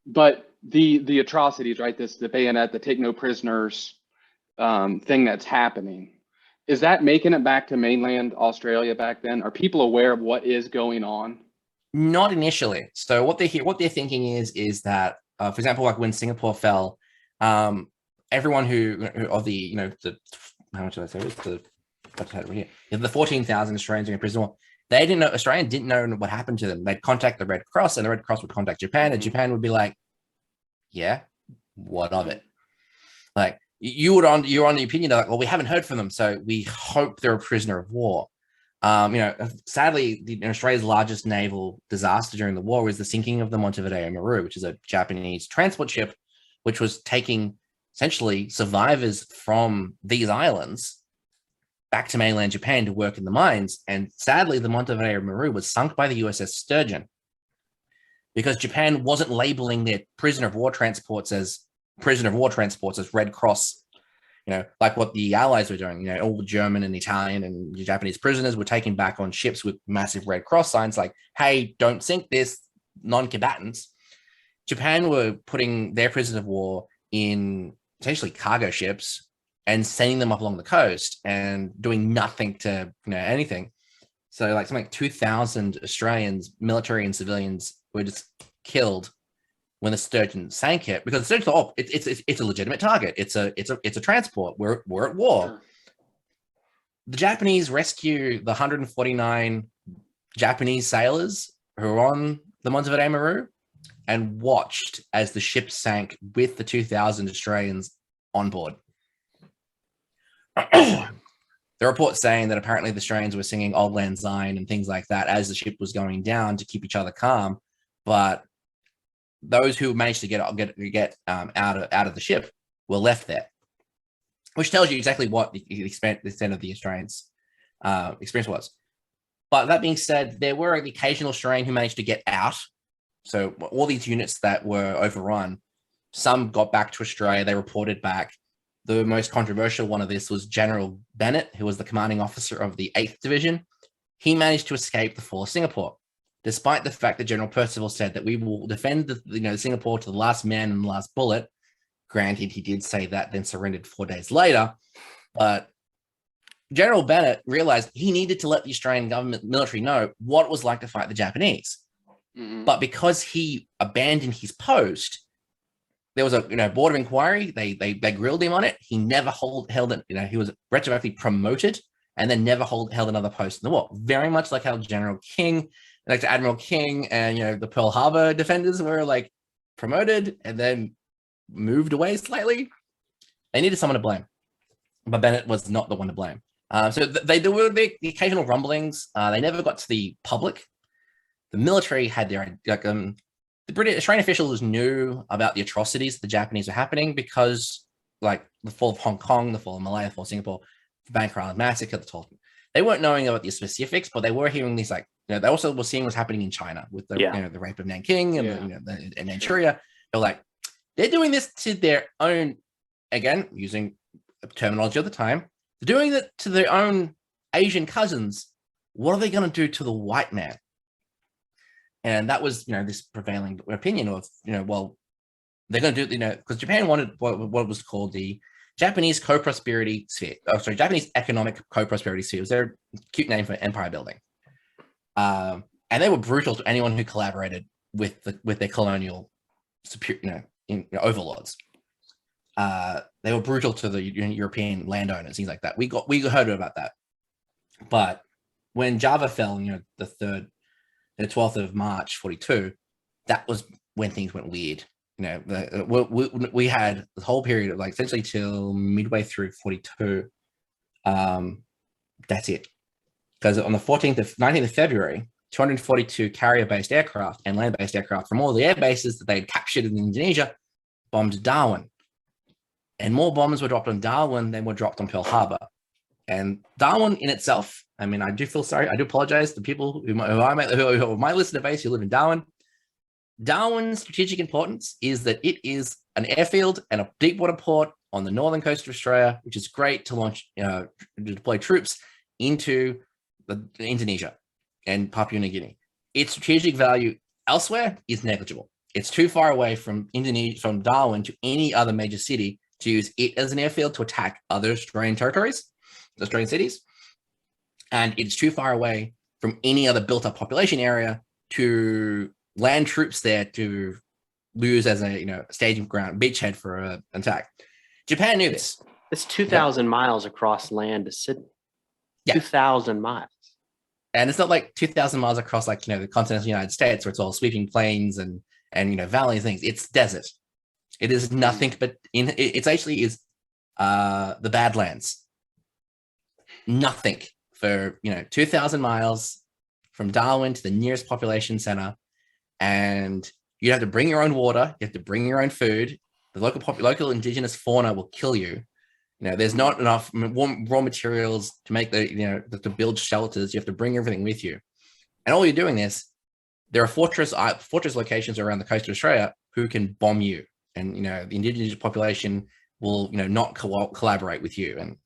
But the atrocities, right? The bayonet, the take no prisoners thing that's happening, is that making it back to mainland Australia back then? Are people aware of what is going on? Not initially. So what they're thinking is that, for example, like when Singapore fell, Everyone who of the, the, how much did I say? It's the, right here. The 14,000 Australians in prison. They didn't know, Australia didn't know what happened to them. They'd contact the Red Cross, and the Red Cross would contact Japan, and Japan would be like, yeah, what of it? Like, you're on the opinion of like, well, we haven't heard from them, so we hope they're a prisoner of war. Sadly, Australia's largest naval disaster during the war was the sinking of the Montevideo Maru, which is a Japanese transport ship, which was taking essentially survivors from these islands back to mainland Japan to work in the mines. And sadly, the Montevideo Maru was sunk by the USS Sturgeon because Japan wasn't labeling their prisoner of war transports as Red Cross, like what the Allies were doing. All the German and Italian and Japanese prisoners were taken back on ships with massive Red Cross signs like, hey, don't sink this, non-combatants. Japan were putting their prisoners of war in essentially cargo ships and sending them up along the coast and doing nothing to anything. So like something like 2,000 Australians, military and civilians, were just killed when the Sturgeon sank it, because the Sturgeon thought, it's a legitimate target. It's a transport. We're at war. Sure. The Japanese rescue the 149 Japanese sailors who were on the Montevideo Maru and watched as the ship sank with the 2,000 Australians on board. The report saying that apparently the Australians were singing Auld Lang Syne and things like that as the ship was going down to keep each other calm, but those who managed to get out of the ship were left there, which tells you exactly what the extent of the Australians' experience was. But that being said, there were the occasional Australian who managed to get out. So all these units that were overrun, some got back to Australia. They reported back. The most controversial one of this was General Bennett, who was the commanding officer of the 8th Division. He managed to escape the fall of Singapore, despite the fact that General Percival said that we will defend Singapore to the last man and the last bullet. Granted, he did say that, then surrendered 4 days later. But General Bennett realized he needed to let the Australian government military know what it was like to fight the Japanese. Mm-hmm. But because he abandoned his post, there was a board of inquiry. They grilled him on it. He never held it. He was retroactively promoted and then never held another post in the war. Very much like how Admiral King and the Pearl Harbor defenders were like promoted and then moved away slightly. They needed someone to blame, but Bennett was not the one to blame. So there were the occasional rumblings. They never got to the public. The military had their the British Australian officials knew about the atrocities the Japanese were happening because, like, the fall of Hong Kong, the fall of Malaya, the fall of Singapore, the Banker Island massacre, the Tulsa. They weren't knowing about the specifics, but they were hearing these, like, they also were seeing what's happening in China with the the rape of Nanking and and Manchuria. They're like, they're doing this to their own, again using terminology of the time, they're doing it to their own Asian cousins. What are they going to do to the white man? And that was, this prevailing opinion of, well, they're going to do, because Japan wanted what was called the Japanese co-prosperity sphere. Japanese economic co-prosperity sphere. It was their cute name for empire building. And they were brutal to anyone who collaborated with their colonial overlords. They were brutal to the European landowners, things like that. We heard about that. But when Java fell, the 12th of March, 42, that was when things went weird. We had the whole period of, like, essentially till midway through 42. That's it. Because on the 19th of February, 242 carrier-based aircraft and land-based aircraft from all the air bases that they had captured in Indonesia bombed Darwin. And more bombs were dropped on Darwin than were dropped on Pearl Harbor. And Darwin in itself, I mean, I do feel sorry. I do apologize to people who might listen to base who live in Darwin. Darwin's strategic importance is that it is an airfield and a deep water port on the northern coast of Australia, which is great to launch, to deploy troops into Indonesia and Papua New Guinea. Its strategic value elsewhere is negligible. It's too far away from Darwin to any other major city to use it as an airfield to attack other Australian territories, Australian cities. And it's too far away from any other built-up population area to land troops there to use as a staging ground, beachhead for an attack. Japan knew this. It's 2,000 miles across land to Sydney. Yeah. 2,000 miles. And it's not like 2,000 miles across the continental United States where it's all sweeping plains and valley things. It's desert. It is nothing but it's actually is the Badlands. Nothing for 2,000 miles from Darwin to the nearest population center, and you have to bring your own water. You have to bring your own food. The local indigenous fauna will kill you. There's not enough raw materials to make to build shelters. You have to bring everything with you, and all you're doing is there are fortress locations around the coast of Australia who can bomb you, and the indigenous population will not collaborate with you and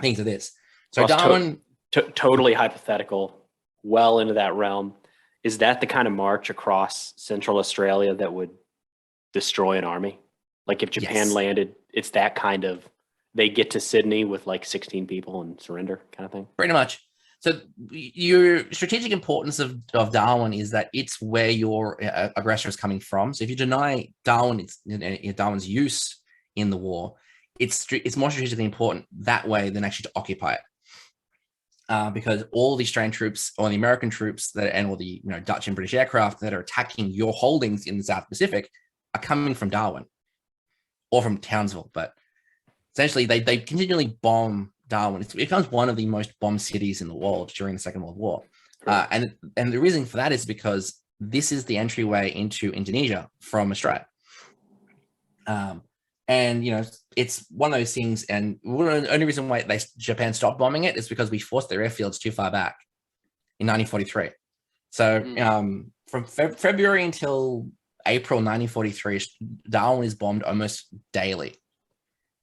things of this. So Darwin, totally hypothetical, well into that realm. Is that the kind of march across Central Australia that would destroy an army? Like if Japan landed, it's that kind of, they get to Sydney with like 16 people and surrender kind of thing? Pretty much. So your strategic importance of Darwin is that it's where your aggressor is coming from. So if you deny Darwin's use in the war, it's more strategically important that way than actually to occupy it. Because all the Australian troops or the American troops and all the Dutch and British aircraft that are attacking your holdings in the South Pacific are coming from Darwin or from Townsville. But essentially, they continually bomb Darwin. It becomes one of the most bombed cities in the world during the Second World War. And the reason for that is because this is the entryway into Indonesia from Australia. And it's one of those things, and the only reason why Japan stopped bombing it is because we forced their airfields too far back in 1943. So from February until April 1943, Darwin is bombed almost daily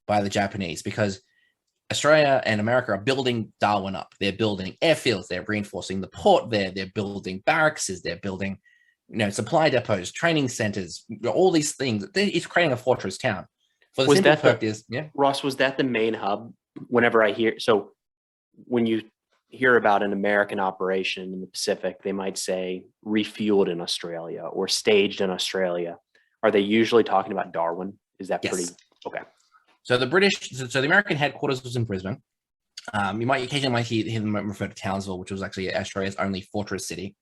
by the Japanese because Australia and America are building Darwin up. They're building airfields, they're reinforcing the port there, they're building barracks, they're building supply depots, training centers, all these things. It's creating a fortress town. For the simple purpose, Ross, was that the main hub? Whenever I hear, so when you hear about an American operation in the Pacific, they might say refueled in Australia or staged in Australia. Are they usually talking about Darwin? Is that pretty okay? So the American headquarters was in Brisbane. You might occasionally hear them refer to Townsville, which was actually Australia's only fortress city.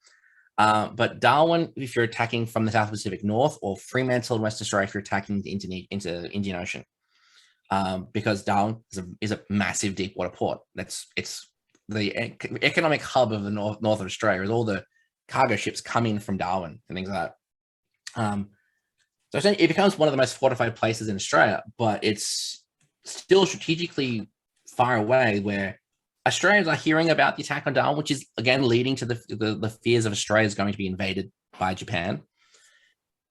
But Darwin, if you're attacking from the South Pacific North, or Fremantle in West Australia, if you're attacking into the Indian Ocean, because Darwin is a massive deep water port. It's the economic hub of the north of Australia. Is all the cargo ships come in from Darwin and things like that. So it becomes one of the most fortified places in Australia, but it's still strategically far away where Australians are hearing about the attack on Darwin, which is again leading to the fears of Australia is going to be invaded by Japan.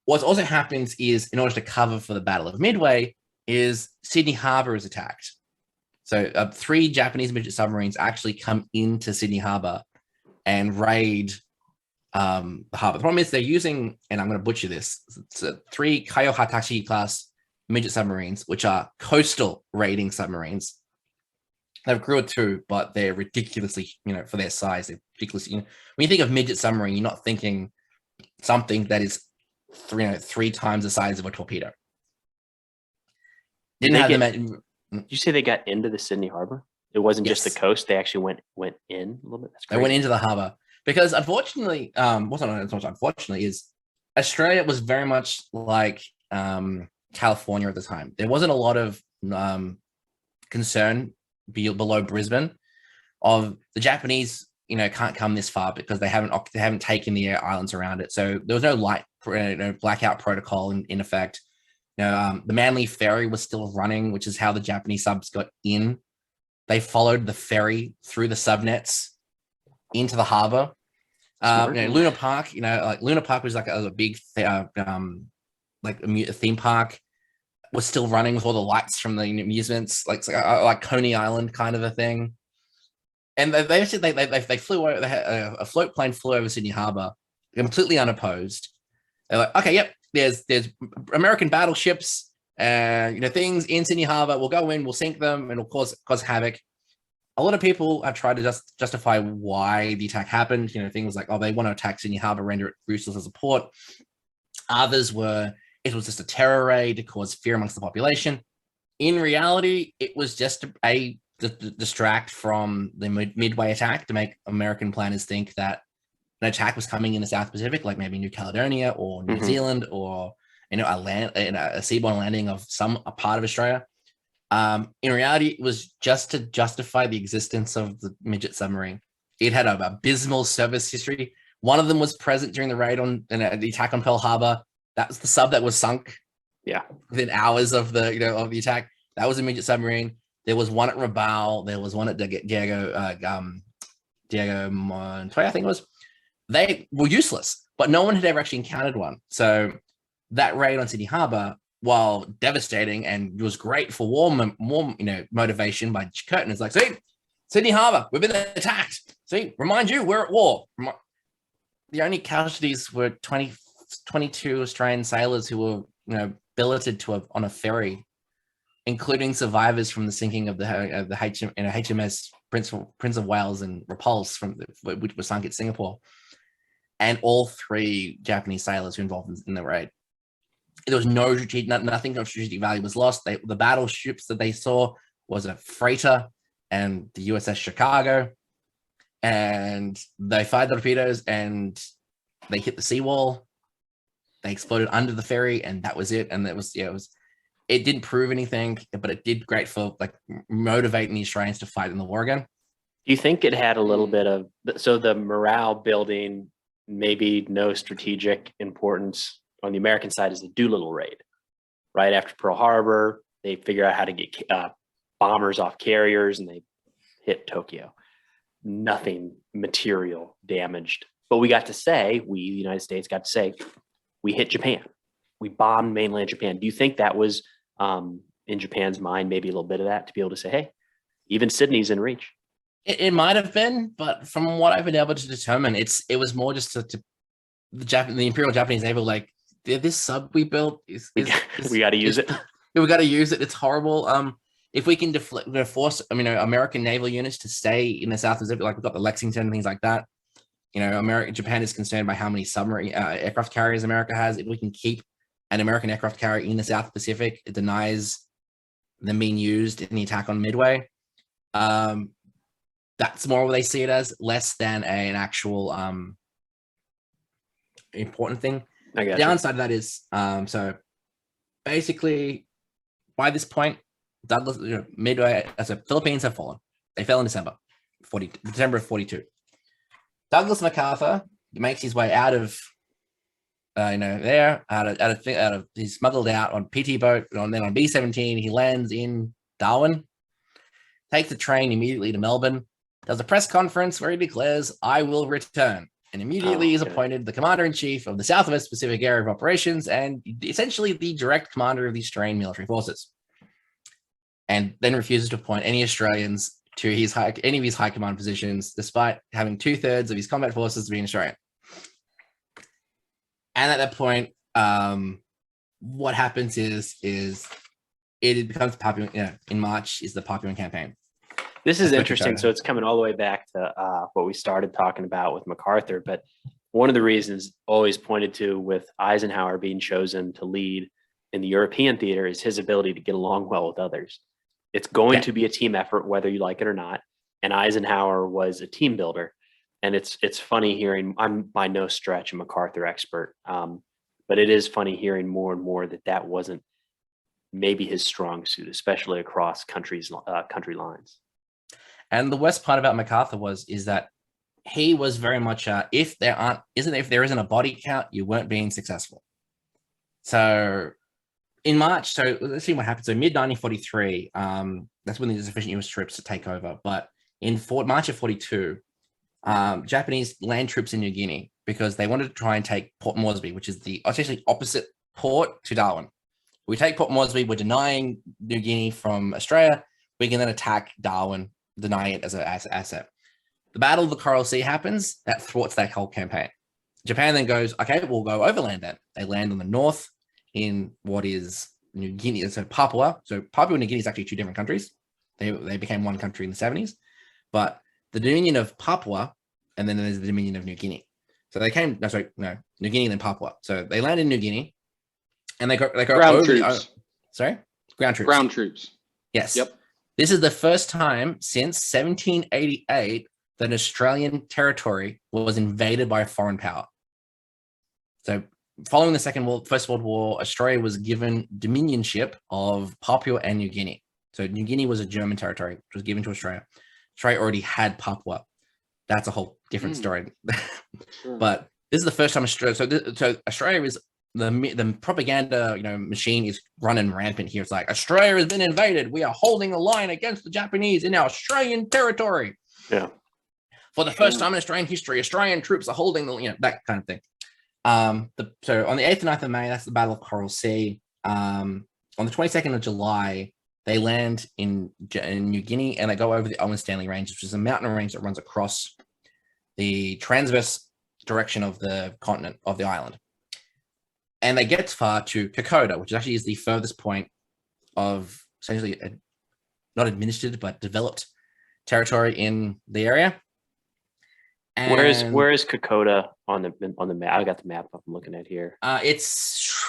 What also happens is, in order to cover for the Battle of Midway, is Sydney Harbour is attacked. So 3 Japanese midget submarines actually come into Sydney Harbour and raid the harbour. The problem is they're using, and I'm going to butcher this, 3 Kaiohatachi class midget submarines, which are coastal raiding submarines. They've crew of 2, but they're ridiculously, for their size, they're ridiculously, when you think of midget submarine, you're not thinking something that is 3 times the size of a torpedo. Did you say they got into the Sydney Harbour? It wasn't just the coast; they actually went in a little bit. That's crazy. They went into the harbour because, unfortunately, unfortunately, is Australia was very much like California at the time. There wasn't a lot of concern below Brisbane of the Japanese, can't come this far because they haven't taken the islands around it. So there was no blackout protocol in effect. The Manly ferry was still running, which is how the Japanese subs got in. They followed the ferry through the subnets into the harbor. Luna Park, Luna Park was like a big a theme park, was still running with all the lights from the amusements, like Coney Island kind of a thing. And they flew over. They had a float plane flew over Sydney Harbour, completely unopposed. They're like, okay, yep, there's American battleships, things in Sydney Harbour. We'll go in, we'll sink them, and we'll cause havoc. A lot of people have tried to justify why the attack happened. Things like, they want to attack Sydney Harbour, render it useless as a port. Others were, it was just a terror raid to cause fear amongst the population. In reality, it was just to distract from the Midway attack to make American planners think that an attack was coming in the South Pacific, like maybe New Caledonia or New Zealand, or a seaborne landing of a part of Australia. In reality, it was just to justify the existence of the midget submarine. It had an abysmal service history. One of them was present during the raid on the attack on Pearl Harbor. That was the sub that was sunk. Yeah, within hours of the of the attack. That was a midget submarine. There was one at Rabaul. There was one at Diego Montoya, I think it was. They were useless, but no one had ever actually encountered one. So that raid on Sydney Harbor, while devastating and was great for war motivation by Curtin, it's like, see, Sydney Harbor, we've been attacked. See, remind you, we're at war. The only casualties were 22 Australian sailors who were billeted on a ferry, including survivors from the sinking of the HMS Prince of Wales and Repulse which was sunk at Singapore, and all 3 Japanese sailors who were involved in the raid. There was nothing of strategic value was lost. The battleships that they saw was a freighter and the USS Chicago, and they fired torpedoes and they hit the seawall. They exploded under the ferry, and that was it. And it didn't prove anything, but it did great for motivating the Australians to fight in the war again. Do you think it had a little bit of the morale building, maybe no strategic importance on the American side is the Doolittle raid, right after Pearl Harbor? They figure out how to get bombers off carriers, and they hit Tokyo. Nothing material damaged, but we, the United States, got to say, we hit Japan. We bombed mainland Japan. Do you think that was in Japan's mind, maybe a little bit of that, to be able to say, hey, even Sydney's in reach? It might have been, but from what I've been able to determine, it was more just the Imperial Japanese Navy, like, this sub we built we got to use it. We got to use it. It's horrible. If we can force, American naval units to stay in the South Pacific, like we've got the Lexington and things like that. Japan is concerned by how many submarine aircraft carriers America has. If we can keep an American aircraft carrier in the South Pacific, it denies them being used in the attack on Midway. That's more what they see it as, less than an actual important thing. The downside of that is, so basically, by this point, Douglas, Midway, Philippines have fallen. They fell in December of 42. Douglas MacArthur makes his way out of, he's smuggled out on PT boat, and then on B-17, he lands in Darwin, takes the train immediately to Melbourne, does a press conference where he declares, I will return, and immediately is appointed the Commander-in-Chief of the Southwest Pacific Area of Operations and essentially the direct commander of the Australian military forces, and then refuses to appoint any Australians to any of his high command positions, despite having 2/3 of his combat forces being Australian. And at that point, what happens is it becomes Papuan. In March is the Papuan campaign. This is interesting. So it's coming all the way back to what we started talking about with MacArthur. But one of the reasons always pointed to with Eisenhower being chosen to lead in the European theater is his ability to get along well with others. It's going to be a team effort, whether you like it or not. And Eisenhower was a team builder. And it's funny hearing, I'm by no stretch a MacArthur expert, but it is funny hearing more and more that wasn't maybe his strong suit, especially across country lines. And the worst part about MacArthur is that he was very much if there isn't a body count, you weren't being successful. So in March, so let's see what happened. So mid-1943, that's when there's sufficient US troops to take over. But in March of 42, Japanese land troops in New Guinea, because they wanted to try and take Port Moresby, which is the essentially opposite port to Darwin. We take Port Moresby, we're denying New Guinea from Australia. We can then attack Darwin, denying it as an asset. The Battle of the Coral Sea happens. That thwarts that whole campaign. Japan then goes, okay, we'll go overland then. They land on the north in what is New Guinea, so Papua. So Papua New Guinea is actually 2 different countries. They became one country in the 70s. But the Dominion of Papua, and then there's the Dominion of New Guinea. So they New Guinea and then Papua. So they land in New Guinea. and they go Ground over troops. sorry, ground troops. Ground troops. Yes. Yep. This is the first time since 1788 that Australian territory was invaded by a foreign power. So, following the First World War, Australia was given dominionship of Papua and New Guinea. So, New Guinea was a German territory, which was given to Australia. Australia already had Papua. That's a whole different story. Sure. But this is the first time Australia. So Australia is the propaganda, machine is running rampant here. It's like Australia has been invaded. We are holding a line against the Japanese in our Australian territory. Yeah. For the first time in Australian history, Australian troops are holding that kind of thing. So on the 8th and 9th of May, that's the Battle of Coral Sea. On the 22nd of July, they land in New Guinea and they go over the Owen Stanley Range, which is a mountain range that runs across the transverse direction of the continent of the island. And they get as far to Kokoda, which actually is the furthest point of essentially not administered but developed territory in the area. And Where is Kokoda on the map? I got the map up I'm looking at here. It's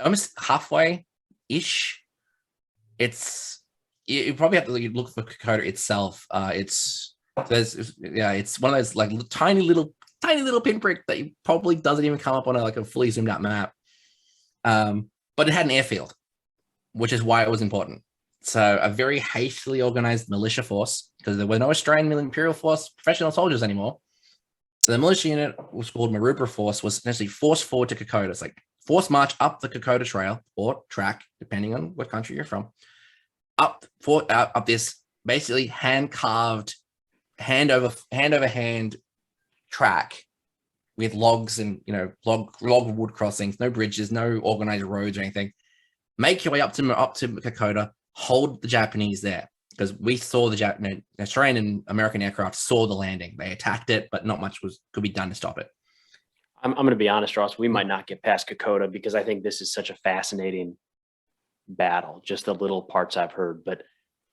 almost halfway ish. You probably have to look for Kokoda itself. It's one of those like tiny little pinprick that probably doesn't even come up on a fully zoomed out map. But it had an airfield, which is why it was important. So a very hastily organized militia force, because there were no Australian Imperial Force professional soldiers anymore. So the militia unit was called Maroubra Force, was essentially forced forward to Kokoda. It's like forced march up the Kokoda Trail or track, depending on what country you're from, up this basically hand-carved, hand over hand track with logs and log wood crossings, no bridges, no organized roads or anything. Make your way up to Kokoda, hold the Japanese there, because we saw the Australian and American aircraft saw the landing. They attacked it, but not much could be done to stop it. I'm going to be honest, Ross. We might not get past Kokoda because I think this is such a fascinating battle. Just the little parts I've heard, but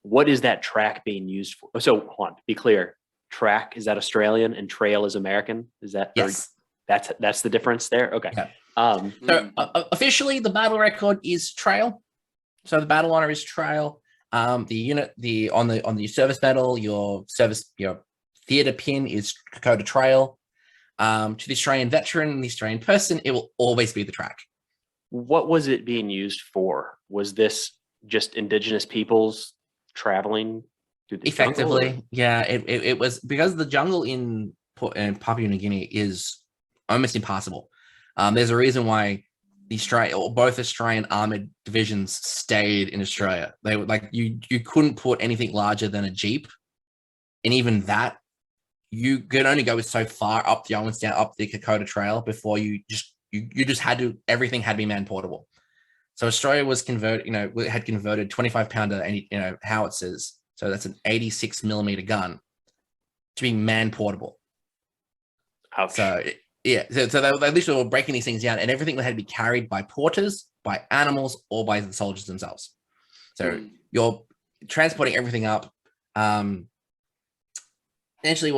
what is that track being used for? So, hold on, be clear. Track, is that Australian and trail is American? Is that yes? That's the difference there. Okay. Yeah. So officially, the battle record is trail. So the battle honor is trail. On the service medal, your theater pin is Kokoda Trail. To the Australian veteran and the Australian person, it will always be the track. What was it being used for? Was this just Indigenous peoples traveling through the effectively jungle? Yeah, it was, because the jungle in Papua New Guinea is almost impassable. There's a reason why both Australian armored divisions stayed in Australia. They were like, you couldn't put anything larger than a jeep, and even that you could only go so far up the Kokoda Trail before you just everything had to be man portable. So Australia was had converted 25-pounder howitzers. So that's an 86 millimeter gun to be man portable. Ouch. So so they literally were breaking these things down, and everything had to be carried by porters, by animals, or by the soldiers themselves. So you're transporting everything up. Essentially,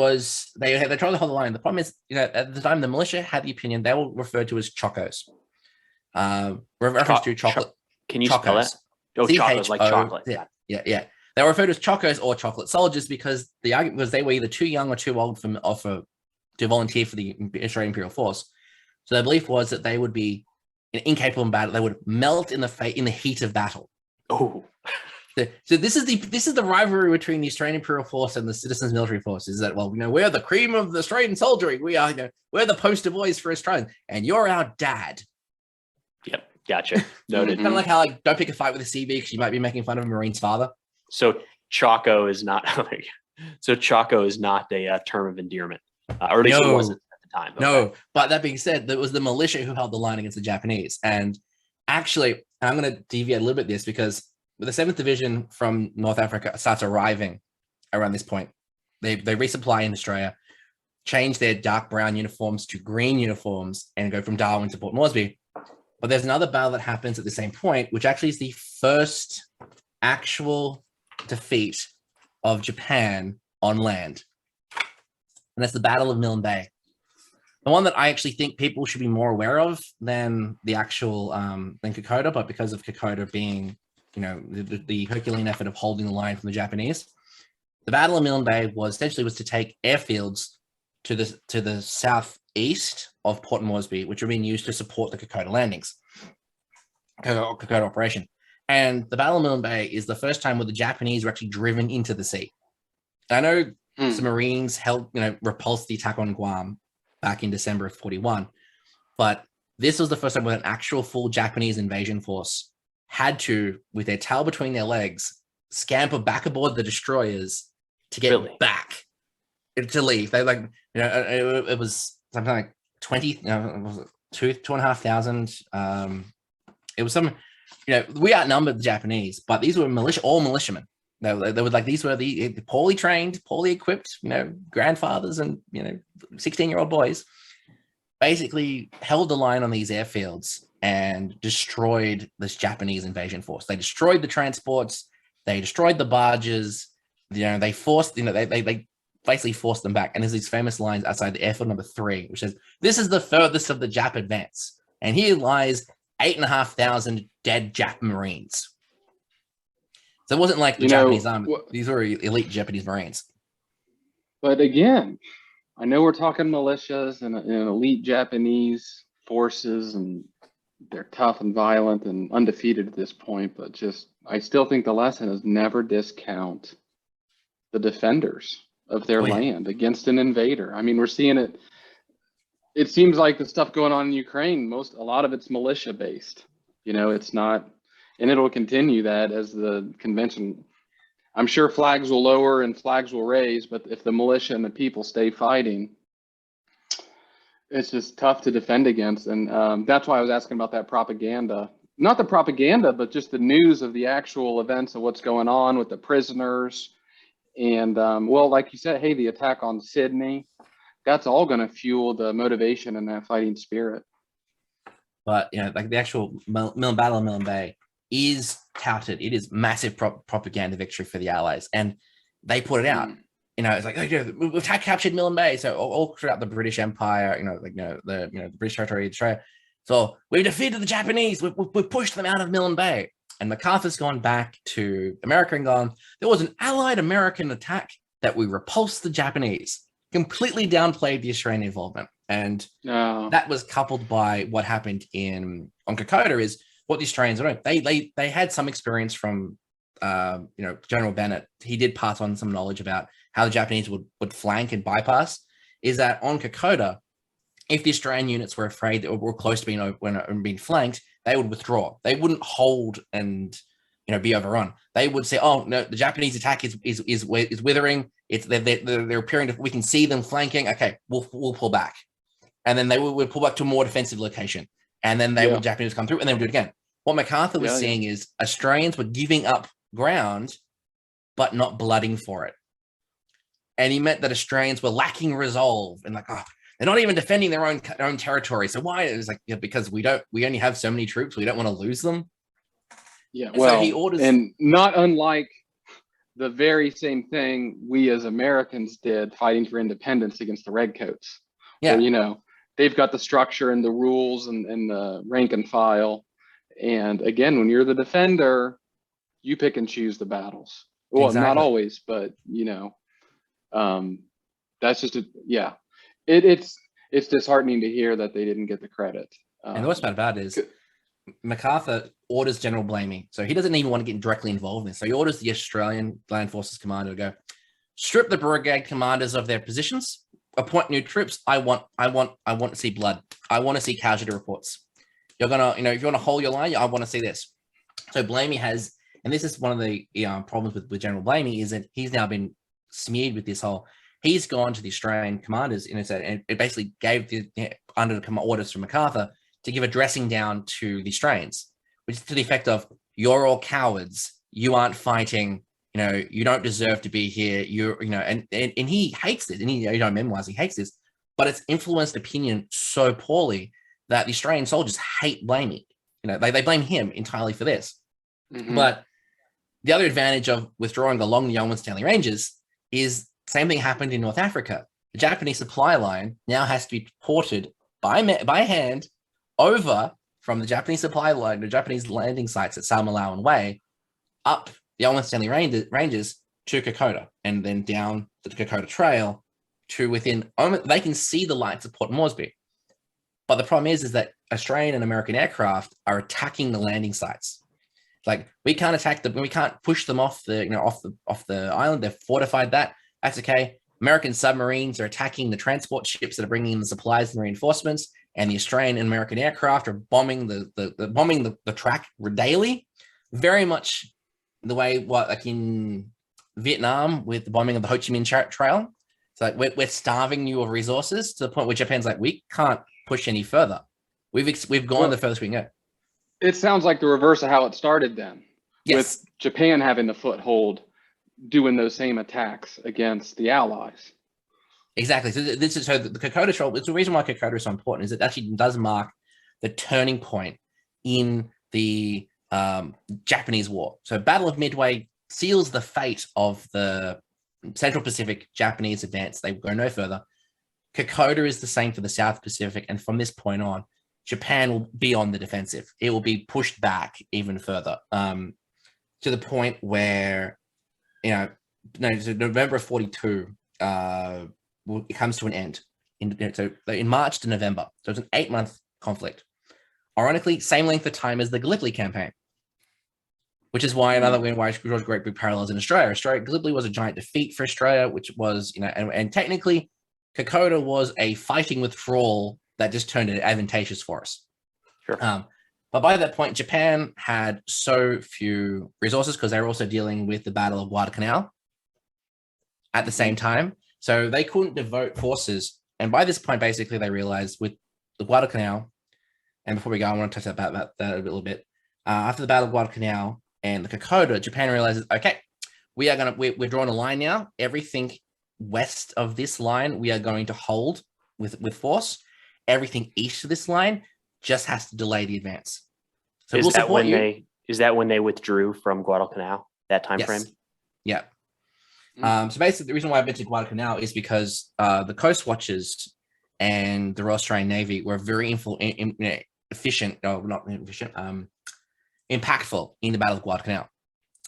they tried to hold the line. The problem is, at the time, the militia had the opinion they were referred to as chocos. Reference to chocolate. Can you chocos. spell that? Oh, chocos, like chocolate. Yeah. They were referred to as chocos or chocolate soldiers because the argument was they were either too young or too old to volunteer for the Australian Imperial Force. So their belief was that they would be incapable in battle. They would melt in the heat of battle. Oh. So this is the rivalry between the Australian Imperial Force and the Citizens Military Force. Is that, we're the cream of the Australian soldiery. We're the poster boys for Australians, and you're our dad. Yep, gotcha. Noted. Kind of like how don't pick a fight with a CB because you might be making fun of a Marine's father. So Choco is not. So Choco is not a term of endearment, or at least it wasn't at the time. Okay. No, but that being said, there was the militia who held the line against the Japanese, and actually, I'm going to deviate a little bit this because the 7th Division from North Africa starts arriving around this point. They resupply in Australia, change their dark brown uniforms to green uniforms, and go from Darwin to Port Moresby. But there's another battle that happens at the same point, which actually is the first actual defeat of Japan on land. And that's the Battle of Milne Bay. The one that I actually think people should be more aware of than the actual than Kokoda, but because of Kokoda being, the Herculean effort of holding the line from the Japanese, the Battle of Milne Bay was to take airfields to the southeast of Port Moresby, which were being used to support the Kokoda landings, Kokoda operation. And the Battle of Milne Bay is the first time where the Japanese were actually driven into the sea. I know some Marines repulsed the attack on Guam back in December of 41, but this was the first time when an actual full Japanese invasion force had to, with their tail between their legs, scamper back aboard the destroyers to get back, to leave. They it was something like 20, was it 2,500. It was some, we outnumbered the Japanese, but these were all militiamen. They were these were the poorly trained, poorly equipped, grandfathers and, 16-year-old boys, basically held the line on these airfields and destroyed this Japanese invasion force. They destroyed the transports. They destroyed the barges. They forced, they basically forced them back. And there's these famous lines outside the airfield number 3, which says, "This is the furthest of the Jap advance. And here lies 8,500 dead Jap Marines." So it wasn't like the Japanese army. These were elite Japanese Marines. But again, I know we're talking militias and elite Japanese forces, and they're tough and violent and undefeated at this point, but I still think the lesson is never discount the defenders of their land against an invader. I mean, we're seeing it. It seems like the stuff going on in Ukraine, a lot of it's militia based. It's not, and it'll continue that as the convention. I'm sure flags will lower and flags will raise, but if the militia and the people stay fighting, it's just tough to defend against. And that's why I was asking about that propaganda. Not the propaganda, but just the news of the actual events of what's going on with the prisoners. And like you said, hey, the attack on Sydney, that's all going to fuel the motivation and that fighting spirit. But, the actual Battle of Milne Bay is touted. It is massive propaganda victory for the Allies. And they put it out. It's like, we've captured Milne Bay. So all throughout the British Empire, the British territory of Australia. So we've defeated the Japanese. We've pushed them out of Milne Bay. And MacArthur's gone back to America and gone, there was an Allied American attack that we repulsed the Japanese. Completely downplayed the Australian involvement. And that was coupled by what happened on Kokoda is what the Australians are doing. They had some experience from, General Bennett. He did pass on some knowledge about how the Japanese would flank and bypass. Is that on Kokoda, if the Australian units were afraid that were close to being flanked, they would withdraw. They wouldn't hold and be overrun. They would say, "Oh no, the Japanese attack is withering. They're appearing to. We can see them flanking. Okay, we'll pull back." And then they would pull back to a more defensive location. And then Japanese come through and they would do it again. What MacArthur was seeing is Australians were giving up ground, but not blooding for it. And he meant that Australians were lacking resolve and they're not even defending their own territory. So why? It was because we only have so many troops. We don't want to lose them. Yeah. And so he orders, and not unlike the very same thing we as Americans did fighting for independence against the Redcoats. Yeah. Where, they've got the structure and the rules and the rank and file. And again, when you're the defender, you pick and choose the battles. Well, exactly. Not always, but that's just it's disheartening to hear that they didn't get the credit. And the worst part about it is MacArthur orders General Blamey. So he doesn't even want to get directly involved in this. So he orders the Australian Land Forces Commander to go strip the brigade commanders of their positions, appoint new troops. I want to see blood. I want to see casualty reports. You're gonna, if you want to hold your line, I want to see this. So Blamey has, and this is one of the problems with General Blamey, is that he's now been smeared with this whole. He's gone to the Australian commanders and it basically gave under the orders from MacArthur to give a dressing down to the Australians, which is to the effect of, "You're all cowards. You aren't fighting. You don't deserve to be here. And he hates it. And memoirs, he hates this, but it's influenced opinion so poorly that the Australian soldiers hate Blamey. They blame him entirely for this. Mm-hmm. But the other advantage of withdrawing along the Yeoman Stanley Ranges is same thing happened in North Africa. the Japanese supply line now has to be ported by hand over from the Japanese supply line, the Japanese landing sites at Salmalawan Way, up the Almost Stanley Ranges to Kokoda, and then down the Kokoda Trail to within. They can see the lights of Port Moresby, but the problem is that Australian and American aircraft are attacking the landing sites. Like, we can't attack them, we can't push them off the off the island. They've fortified that. That's okay. American submarines are attacking the transport ships that are bringing in the supplies and reinforcements, and the Australian and American aircraft are bombing the track daily, very much the way like in Vietnam with the bombing of the Ho Chi Minh Trail. It's like we're starving you of resources to the point where Japan's like, we can't push any further. We've gone the furthest we can go. It sounds like the reverse of how it started then, Yes. with Japan having the foothold, doing those same attacks against the Allies. Exactly. So the Kokoda Trail. It's the reason why Kokoda is so important, is it actually does mark the turning point in the Japanese War. So Battle of Midway seals the fate of the Central Pacific Japanese advance. They go no further. Kokoda is the same for the South Pacific, and from this point on, Japan will be on the defensive. It will be pushed back even further, to the point where, so November of 42, it comes to an end. In March to November. So it's an 8-month conflict. Ironically, same length of time as the Gallipoli campaign, which is why why draws great big parallels in Australia. Gallipoli was a giant defeat for Australia, which was, and technically, Kokoda was a fighting withdrawal that just turned it advantageous for us. Sure. But by that point, Japan had so few resources because they were also dealing with the Battle of Guadalcanal at the same time. So they couldn't devote forces. And by this point, basically, they realized with the Guadalcanal, and before we go, I want to touch about that a little bit. After the Battle of Guadalcanal and the Kokoda, Japan realizes, okay, we're drawing a line now. Everything west of this line, we are going to hold with force. Everything east of this line just has to delay the advance. So is that when they withdrew from Guadalcanal, that time frame? Yeah. So basically, the reason why I mentioned Guadalcanal is because the Coast Watchers and the Royal Australian Navy were very efficient, impactful in the Battle of Guadalcanal.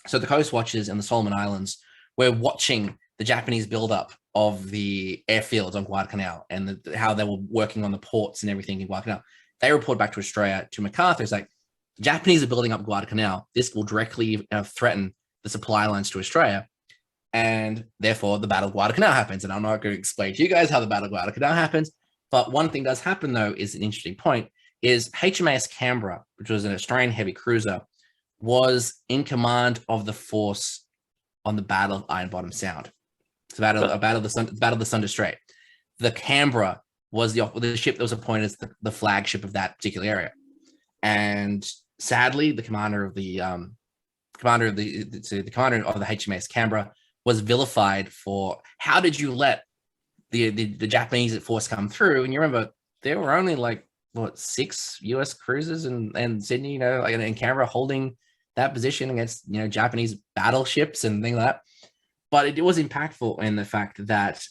So the Coast Watchers and the Solomon Islands were watching the Japanese buildup of the airfields on Guadalcanal and how they were working on the ports and everything in Guadalcanal. They report back to Australia, to MacArthur. It's like, the Japanese are building up Guadalcanal. This will directly threaten the supply lines to Australia. And therefore, the Battle of Guadalcanal happens. And I'm not going to explain to you guys how the Battle of Guadalcanal happens. But one thing does happen, though, is an interesting point, is HMAS Canberra, which was an Australian heavy cruiser, was in command of the force on the Battle of Iron Bottom Sound. It's Battle of the Sunda Strait. The Canberra was the ship that was appointed as the flagship of that particular area. And sadly, the commander of the HMAS Canberra was vilified for, how did you let the Japanese force come through? And you remember, there were only 6 U.S. cruisers and Sydney, and Canberra holding that position against Japanese battleships and things like that. But it was impactful in the fact that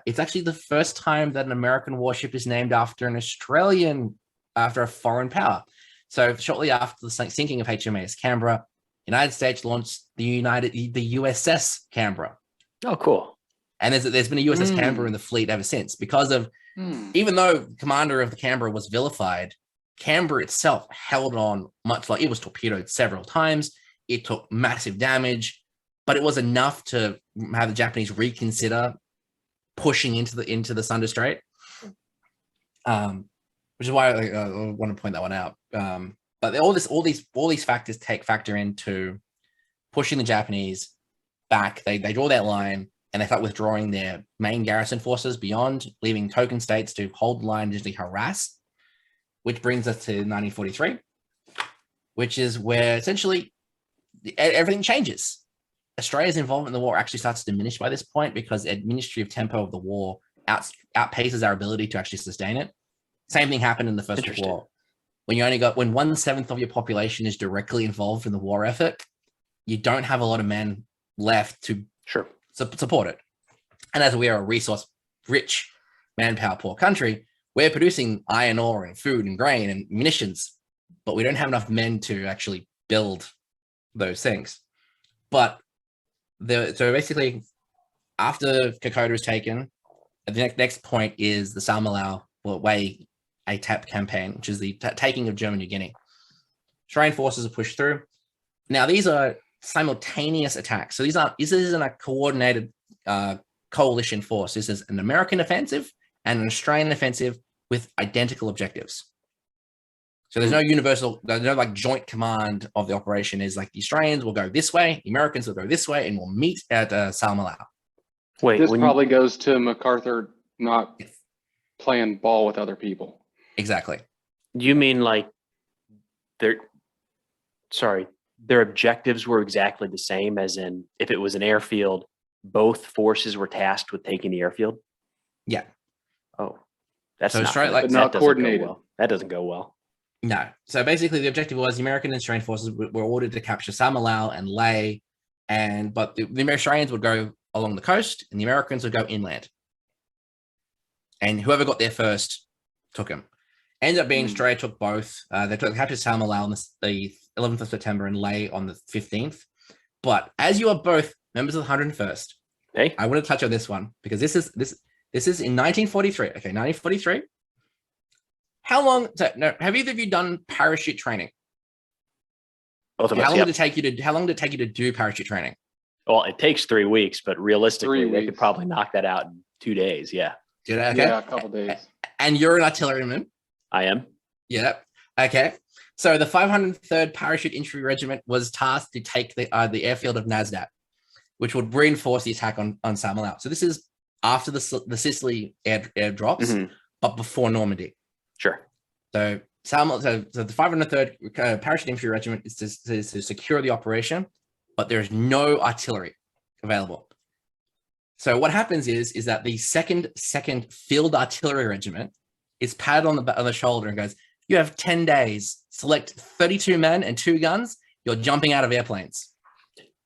it's actually the first time that an American warship is named after after a foreign power. So shortly after the sinking of HMAS Canberra, United States launched the USS Canberra. Oh, cool. And there's been a USS Canberra in the fleet ever since, because of, even though the commander of the Canberra was vilified, Canberra itself held on much. It was torpedoed several times. It took massive damage, but it was enough to have the Japanese reconsider pushing into the Sunda Strait. Which is why I want to point that one out. But all these factors factor into pushing the Japanese back. They draw that line and they start withdrawing their main garrison forces beyond, leaving token states to hold the line and usually harass. Which brings us to 1943, which is where essentially everything changes. Australia's involvement in the war actually starts to diminish by this point, because the administrative tempo of the war outpaces our ability to actually sustain it. Same thing happened in the First World War. When 1/7 of your population is directly involved in the war effort, you don't have a lot of men left to support it. And as we are a resource rich, manpower poor country. We're producing iron ore and food and grain and munitions, but we don't have enough men to actually build those things. But so basically, after Kokoda is taken, the next point is the Salmalau Way ATAP campaign, which is the taking of German New Guinea. Australian forces are pushed through. Now, these are simultaneous attacks. So this isn't a coordinated coalition force. This is an American offensive and an Australian offensive with identical objectives. So there's no like joint command of the operation. Is like the Australians will go this way, the Americans will go this way, and we'll meet at Salmalau. Wait, This probably goes to MacArthur not playing ball with other people. Exactly. you mean like their objectives were exactly the same, as in if it was an airfield, both forces were tasked with taking the airfield? Yeah. Oh, that's So not, Australia, like, that not doesn't coordinated. Go well. That doesn't go well. No. So basically, the objective was the American and Australian forces were ordered to capture Salmalau and Lae, but the Australians would go along the coast, and the Americans would go inland. And whoever got there first took them. Ended up being Australia took both. They captured Salmalau on the 11th of September and Lae on the 15th. But as you are both members of the 101st, Hey, I want to touch on this one because this is in 1943. Okay, 1943. How long? Have either of you done parachute training? both of us. How long Yep. did it take you to do parachute training? Well, it takes 3 weeks, but realistically, 3 they could weeks. probably knock that out in 2 days. Yeah, Did it? Okay. Yeah, a couple days. And you're an artilleryman. I am. Yeah. Okay. So the 503rd Parachute Infantry Regiment was tasked to take the airfield of Nasdaq, which would reinforce the attack on Salmalau. So this is after the Sicily air drops, Mhm. but before Normandy. Sure. So the 503rd Parachute Infantry Regiment is to secure the operation, but there is no artillery available. So what happens is that the second Field Artillery Regiment is patted on the shoulder and goes, "You have 10 days. Select 32 men and 2 guns. You're jumping out of airplanes."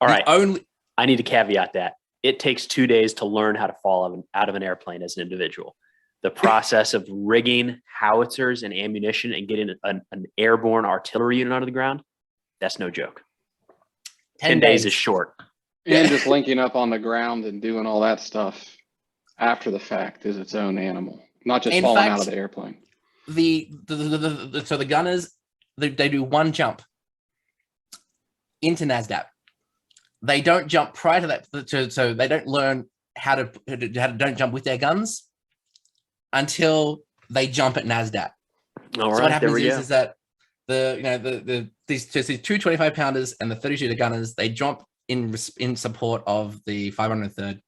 All right. Only I need to caveat that. It takes 2 days to learn how to fall out of an airplane as an individual. The process of rigging howitzers and ammunition and getting an airborne artillery unit onto the ground, that's no joke. 10 days is short. And just linking up on the ground and doing all that stuff after the fact is its own animal, not just In falling fact, out of the airplane. So the gunners, they do one jump into Nasdaq. They don't jump prior to that, so they don't learn how to don't jump with their guns until they jump at Nasdaq. All So right, what happens there we go. is that these 225 pounders and the 32 gunners, they jump in support of the 503rd.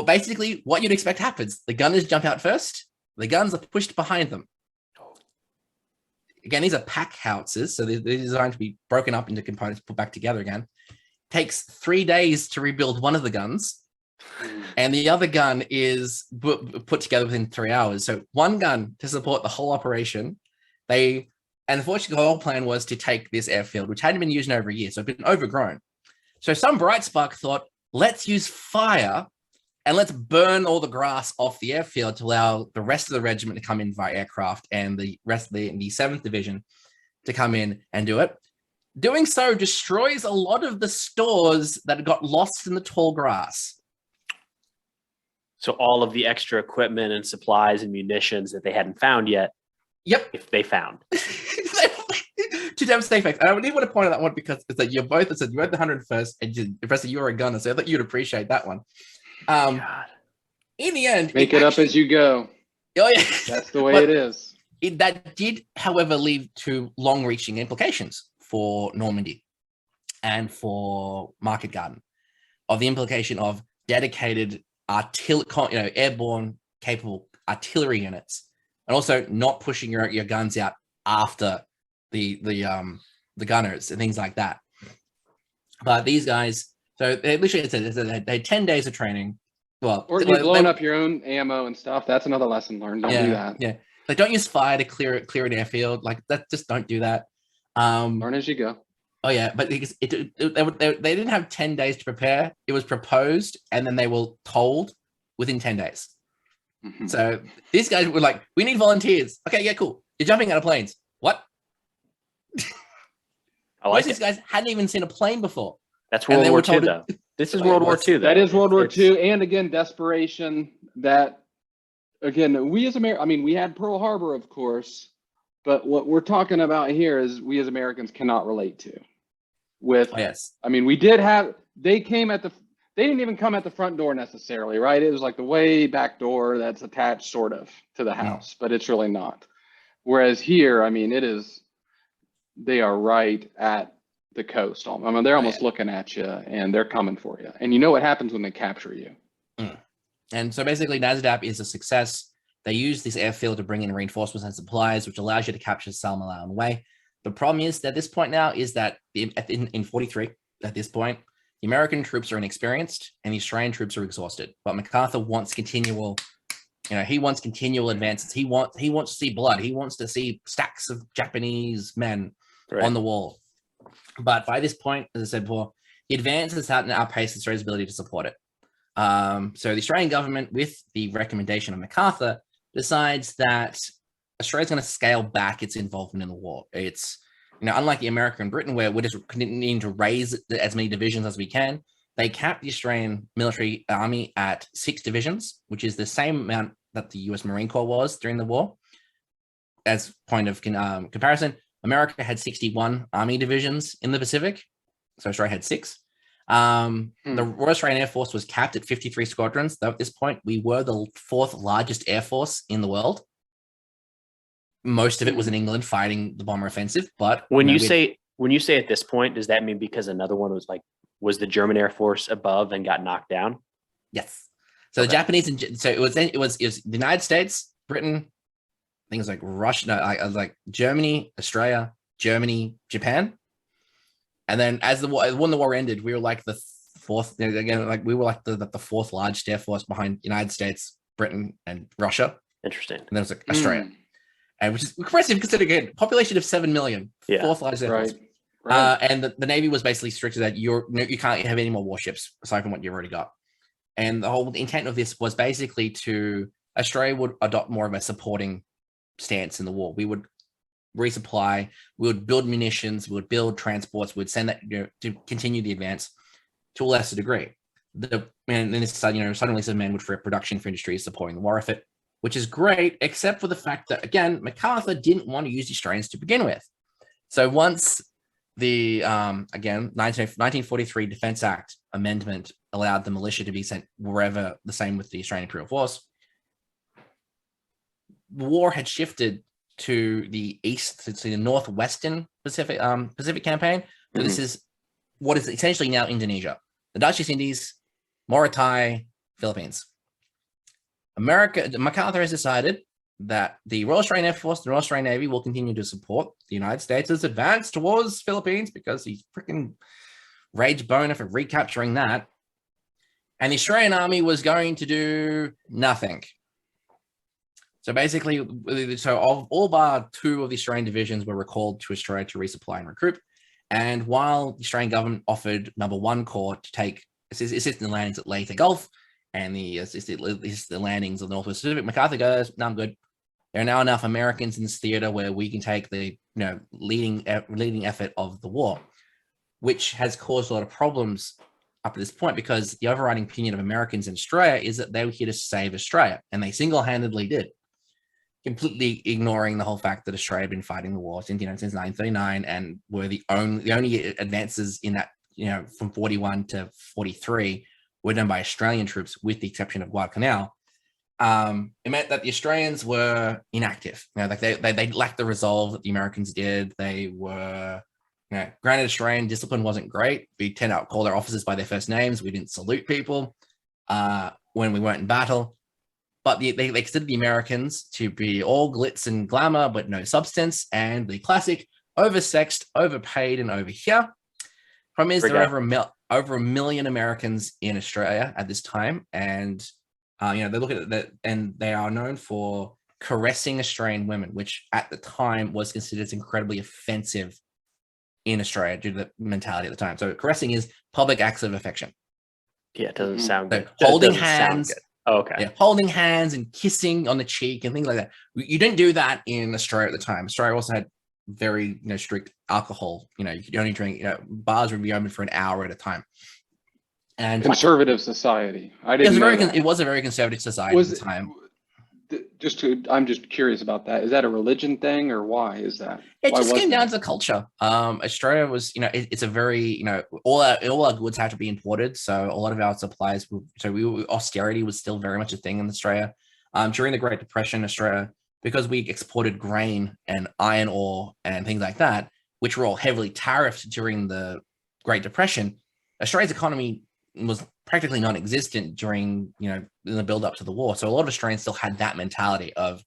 Basically, what you'd expect happens: the gunners jump out first. The guns are pushed behind them. Again, these are pack howitzers, so they're designed to be broken up into components, put back together again. Takes 3 days to rebuild one of the guns, and the other gun is put together within 3 hours. So one gun to support the whole operation. And unfortunately, the whole plan was to take this airfield, which hadn't been used in over a year, so it'd been overgrown. So some bright spark thought, let's use fire and let's burn all the grass off the airfield to allow the rest of the regiment to come in via aircraft and the rest of the 7th Division to come in and do it. Doing so destroys a lot of the stores that got lost in the tall grass. So all of the extra equipment and supplies and munitions that they hadn't found yet, Yep. if they found. To devastate facts. I did want to point out that one because it's like you're both the 101st and Preston, you're a gunner, so I thought you'd appreciate that one. God. In the end, Make it up as you go. Oh yeah, That's the way But- it is. that did, however, lead to long-reaching implications for Normandy and for Market Garden, of the implication of dedicated airborne capable artillery units, and also not pushing your guns out after the gunners and things like that. But these guys, so they literally they had 10 days of training. Well, Or you're blowing up your own ammo and stuff. That's another lesson learned. Don't do that. Yeah, like don't use fire to clear an airfield. Like that, just don't do that. Learn as you go. Oh yeah, but because they didn't have 10 days to prepare. It was proposed, and then they were told within 10 days. Mhm. So these guys were like, we need volunteers. Okay, yeah, cool. You're jumping out of planes. What? I Most like of these it. guys hadn't even seen a plane before. That's and World they War were told II, to- though. This is Wait, World War what's- II, though. That is World War It's- II, and again, desperation. That again, we as Americans. I mean, we had Pearl Harbor, of course, but what we're talking about here is we as Americans cannot relate to. With, Oh, yes. I mean, we did have. They came at the. They didn't even come at the front door necessarily, right? It was like the way back door that's attached, sort of, to the house, but it's really not. Whereas here, I mean, it is. They are right at the coast. I mean, they're almost looking at you, and they're coming for you. And you know what happens when they capture you. And so basically, NASDAP is a success. They use this airfield to bring in reinforcements and supplies, which allows you to capture Selma Laon Way. The problem is that this point now is that in 43, at this point, the American troops are inexperienced and the Australian troops are exhausted. But MacArthur wants continual, he wants continual advances. He wants to see blood. He wants to see stacks of Japanese men on the wall. But by this point, as I said before, the advances hadn't outpaced Australia's ability to support it. So the Australian government, with the recommendation of MacArthur, decides that Australia's going to scale back its involvement in the war. It's, unlike the America and Britain, where we're just needing to raise as many divisions as we can, they capped the Australian military army at 6 divisions, which is the same amount that the US Marine Corps was during the war. As point of comparison, America had 61 army divisions in the Pacific, so Australia had 6. The Royal Australian Air Force was capped at 53 squadrons. Though at this point, we were the 4th largest air force in the world. Most of it was in England fighting the bomber offensive. But when you say at this point, does that mean because another one was the German Air Force above and got knocked down? Yes. So the Japanese, so it was the United States, Britain, things like Russia, like Germany, Australia, Germany, Japan. And then when the war ended, we were like the 4th, again, like we were like the 4th largest air force behind United States, Britain, and Russia. Interesting. And then it was like Australia. And which is impressive considering, again, population of 7 million, 4th largest air force. Right. And the Navy was basically strict to that you can't have any more warships aside from what you've already got. And the whole intent of this was basically Australia would adopt more of a supporting stance in the war. We would resupply, we would build munitions, we would build transports, we would send that to continue the advance to a lesser degree. And then suddenly some men would free up production for industries supporting the war effort, which is great, except for the fact that, again, MacArthur didn't want to use the Australians to begin with. So once the 1943 Defence Act amendment allowed the militia to be sent wherever, the same with the Australian Imperial Force, the war had shifted to the east, to the northwestern Pacific campaign. So this is what is essentially now Indonesia, the Dutch East Indies, Morotai, Philippines. MacArthur has decided that the Royal Australian Air Force, the Royal Australian Navy will continue to support the United States' advance towards Philippines because he's freaking rage boner for recapturing that. And the Australian Army was going to do nothing. So basically, all bar 2 of the Australian divisions were recalled to Australia to resupply and recruit. And while the Australian government offered No. 1 Corps to assist in the landings at Leyte Gulf and assist the landings of the Northwest Pacific, MacArthur goes, no, I'm good. There are now enough Americans in this theater where we can take the leading effort of the war, which has caused a lot of problems up to this point because the overriding opinion of Americans in Australia is that they were here to save Australia, and they single-handedly did, completely ignoring the whole fact that Australia had been fighting the war since 1939 and were the only advances in that, from 41 to 43 were done by Australian troops, with the exception of Guadalcanal. It meant that the Australians were inactive. They lacked the resolve that the Americans did. They were, granted, Australian discipline wasn't great. We tend to call our officers by their first names. We didn't salute people when we weren't in battle. But they considered the Americans to be all glitz and glamour, but no substance, and the classic oversexed, overpaid, and over here. Problem is, there are over a million Americans in Australia at this time, and they look at that, and they are known for caressing Australian women, which at the time was considered incredibly offensive in Australia due to the mentality at the time. So caressing is public acts of affection. Yeah, it doesn't sound good. Holding Doesn't sound hands, good. Okay. Yeah, holding hands and kissing on the cheek and things like that. You didn't do that in Australia at the time. Australia also had very strict alcohol. You could only drink. Bars would be open for an hour at a time. And conservative society. I didn't know that. It was a very conservative society at the time. I'm just curious about that. Is that a religion thing, or why is that? It just came down to the culture. Australia was, it's a very, all our goods have to be imported. So a lot of our supplies, austerity was still very much a thing in Australia. During the Great Depression, Australia, because we exported grain and iron ore and things like that, which were all heavily tariffed during the Great Depression, Australia's economy was practically non-existent during, in the build up to the war. So a lot of Australians still had that mentality of,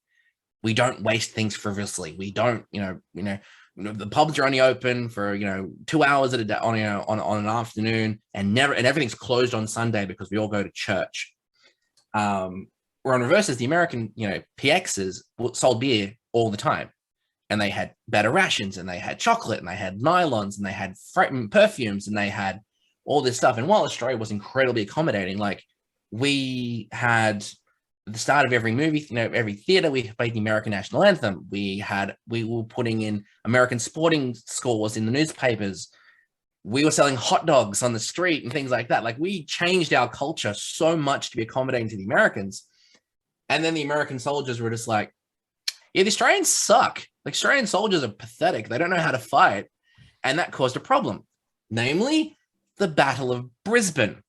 we don't waste things frivolously. We don't, the pubs are only open for, 2 hours at a day on an afternoon, and everything's closed on Sunday because we all go to church. Where on reverse is the American, PXs sold beer all the time, and they had better rations, and they had chocolate, and they had nylons, and they had perfumes, and they had all this stuff. And while Australia was incredibly accommodating, like, we had at the start of every movie, every theater, we played the American national anthem. We were putting in American sporting scores in the newspapers. We were selling hot dogs on the street and things like that. Like, we changed our culture so much to be accommodating to the Americans. And then the American soldiers were just like, yeah, the Australians suck. Like, Australian soldiers are pathetic. They don't know how to fight. And that caused a problem. Namely, the Battle of Brisbane,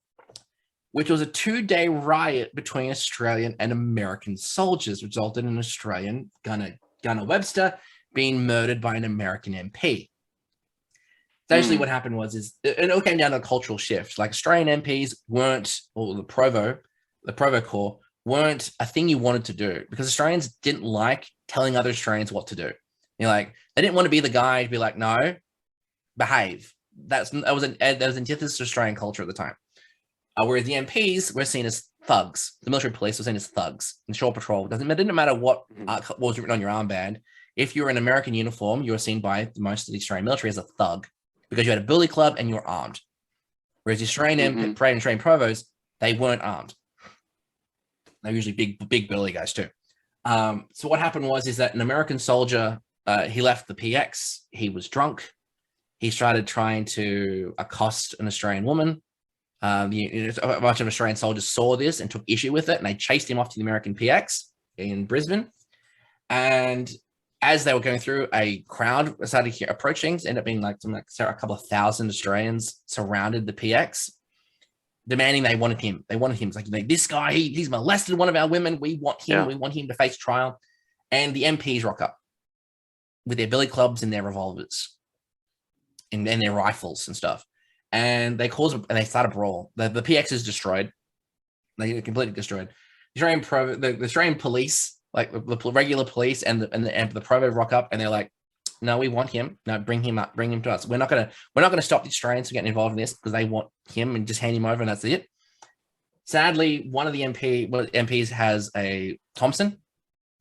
which was a 2-day riot between Australian and American soldiers, resulted in Australian Gunner Webster being murdered by an American MP. Essentially, what happened it all came down to a cultural shift. Like, Australian MPs weren't, or the Provo Corps weren't a thing you wanted to do, because Australians didn't like telling other Australians what to do. They didn't want to be the guy to be like, no, behave. That was antithesis to Australian culture at the time. Whereas the MPs were seen as thugs. The military police were seen as thugs. And Shore Patrol, it didn't matter what was written on your armband. If you were in an American uniform, you were seen by most of the Australian military as a thug, because you had a bully club and you were armed. Whereas the Australian Australian provos, they weren't armed. They're usually big burly guys too. So what happened is that an American soldier, he left the PX. He was drunk. He started trying to accost an Australian woman. A bunch of Australian soldiers saw this and took issue with it, and they chased him off to the American PX in Brisbane. And as they were going through, a crowd started approaching. Ended up being like a couple of thousand Australians surrounded the PX, demanding they wanted him. It's like, this guy, he's molested one of our women. We want him. Yeah. We want him to face trial. And the MPs rock up with their billy clubs and their revolvers and their rifles and stuff. And they start a brawl. The PX is destroyed. They get completely destroyed. The Australian police, like the regular police and the Provo rock up, and they're like, no, we want him. No, bring him up. Bring him to us. We're not gonna stop the Australians from getting involved in this, because they want him, and just hand him over, and that's it. Sadly, one of the MPs has a Thompson,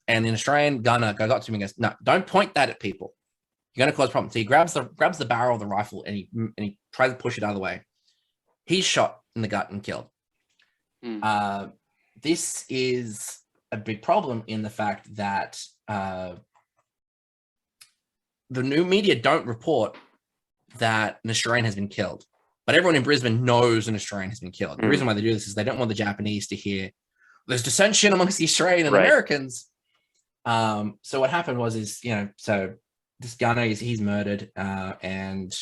and an Australian gunner goes up to him and goes, no, don't point that at people. You're going to cause problems. So he grabs the barrel of the rifle, and he tries to push it out of the way. He's shot in the gut and killed. This is a big problem in the fact that the new media don't report that an Australian has been killed, but everyone in Brisbane knows an Australian has been killed. The reason why they do this is they don't want the Japanese to hear there's dissension amongst the Australian and Americans. So what happened so this gunner he's murdered, and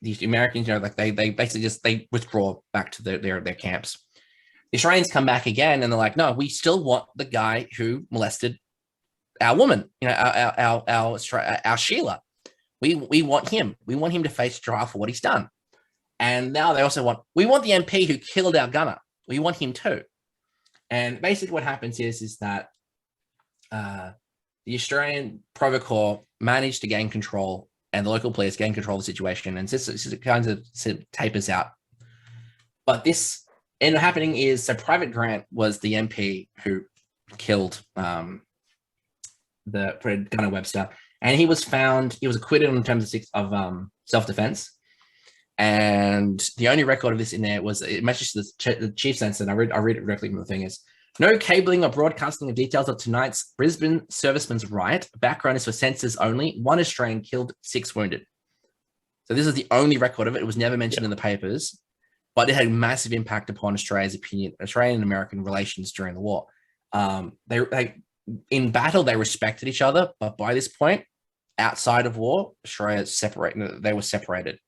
the Americans, they basically they withdraw back to their camps. The Australians come back again, and they're like, no, we still want the guy who molested our woman, our Sheila. We want him. We want him to face trial for what he's done. And now they also we want the MP who killed our gunner. We want him too. And basically what happens is that the Australian Provo Corps managed to gain control, and the local police gain control of the situation, and it kind of tapers out. But this ended up happening is, so Private Grant was the MP who killed the Gunner Webster, and he was acquitted in terms of self-defense. And the only record of this in there was, it matches the chief sentence, and I read it directly from the thing, is No cabling or broadcasting of details of tonight's Brisbane servicemen's riot. Background is for censors only. 1 Australian killed, 6 wounded. So this is the only record of it. It was never mentioned in the papers, but it had a massive impact upon Australia's opinion, Australian and American relations during the war. They in battle, they respected each other, but by this point, outside of war, they were separated.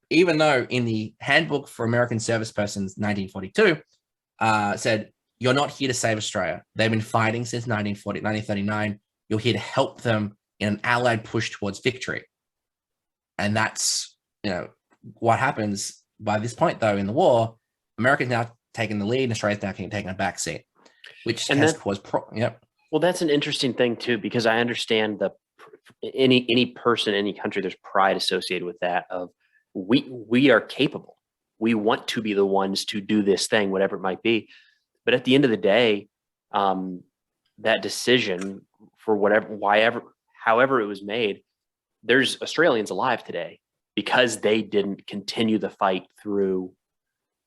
Even though in the Handbook for American Service Persons, 1942, said, you're not here to save Australia. They've been fighting since 1939. You're here to help them in an allied push towards victory. And that's, what happens by this point, though, in the war. America's now taking the lead, and Australia's now taking a back seat, which has caused Well, that's an interesting thing, too, because I understand any person, any country, there's pride associated with that of we are capable. We want to be the ones to do this thing, whatever it might be. But at the end of the day, that decision for however it was made, there's Australians alive today because they didn't continue the fight through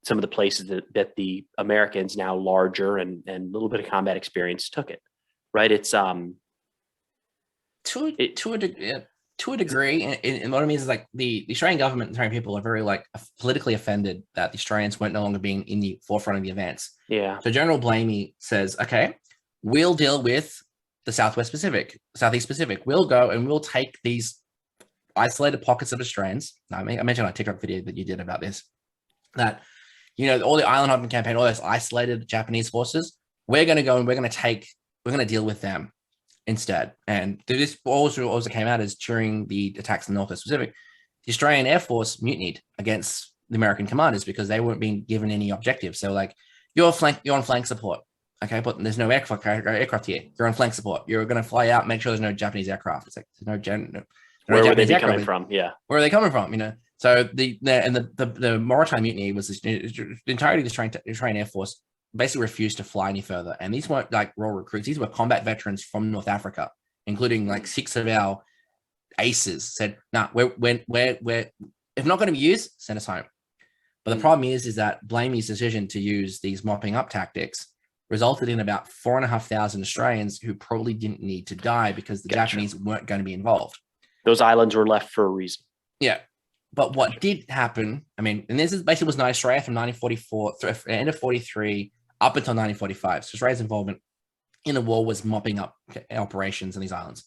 some of the places that the Americans, now larger and a little bit of combat experience, took it. Right? It's to a degree, and what it means is like the Australian government and Australian people are very politically offended that the Australians weren't no longer being in the forefront of the events. Yeah. So General Blamey says, okay, we'll deal with the Southeast Pacific. We'll go and we'll take these isolated pockets of Australians. I mentioned on a TikTok video that you did about this, that, all the island hopping campaign, all those isolated Japanese forces, we're going to go and we're going to deal with them instead. And this also came out as during the attacks in the Northwest Pacific, the Australian Air Force mutinied against the American commanders because they weren't being given any objectives. So you're on flank support. Okay, but there's no aircraft here. You're on flank support. You're going to fly out, make sure there's no Japanese aircraft. It's there's no where would they be coming from? Yeah. Where are they coming from? So the Maritime Mutiny was the entirety of the Australian Air Force basically refused to fly any further. And these weren't raw recruits. These were combat veterans from North Africa, including 6 of our aces said, we're if not going to be used, send us home. But the problem is that Blamey's decision to use these mopping up tactics resulted in about 4,500 Australians who probably didn't need to die because the Japanese weren't going to be involved. Those islands were left for a reason. Yeah. But what did happen, and this is basically was not Australia from 1944, end of 43 up until 1945. So Australia's involvement in the war was mopping up operations in these islands.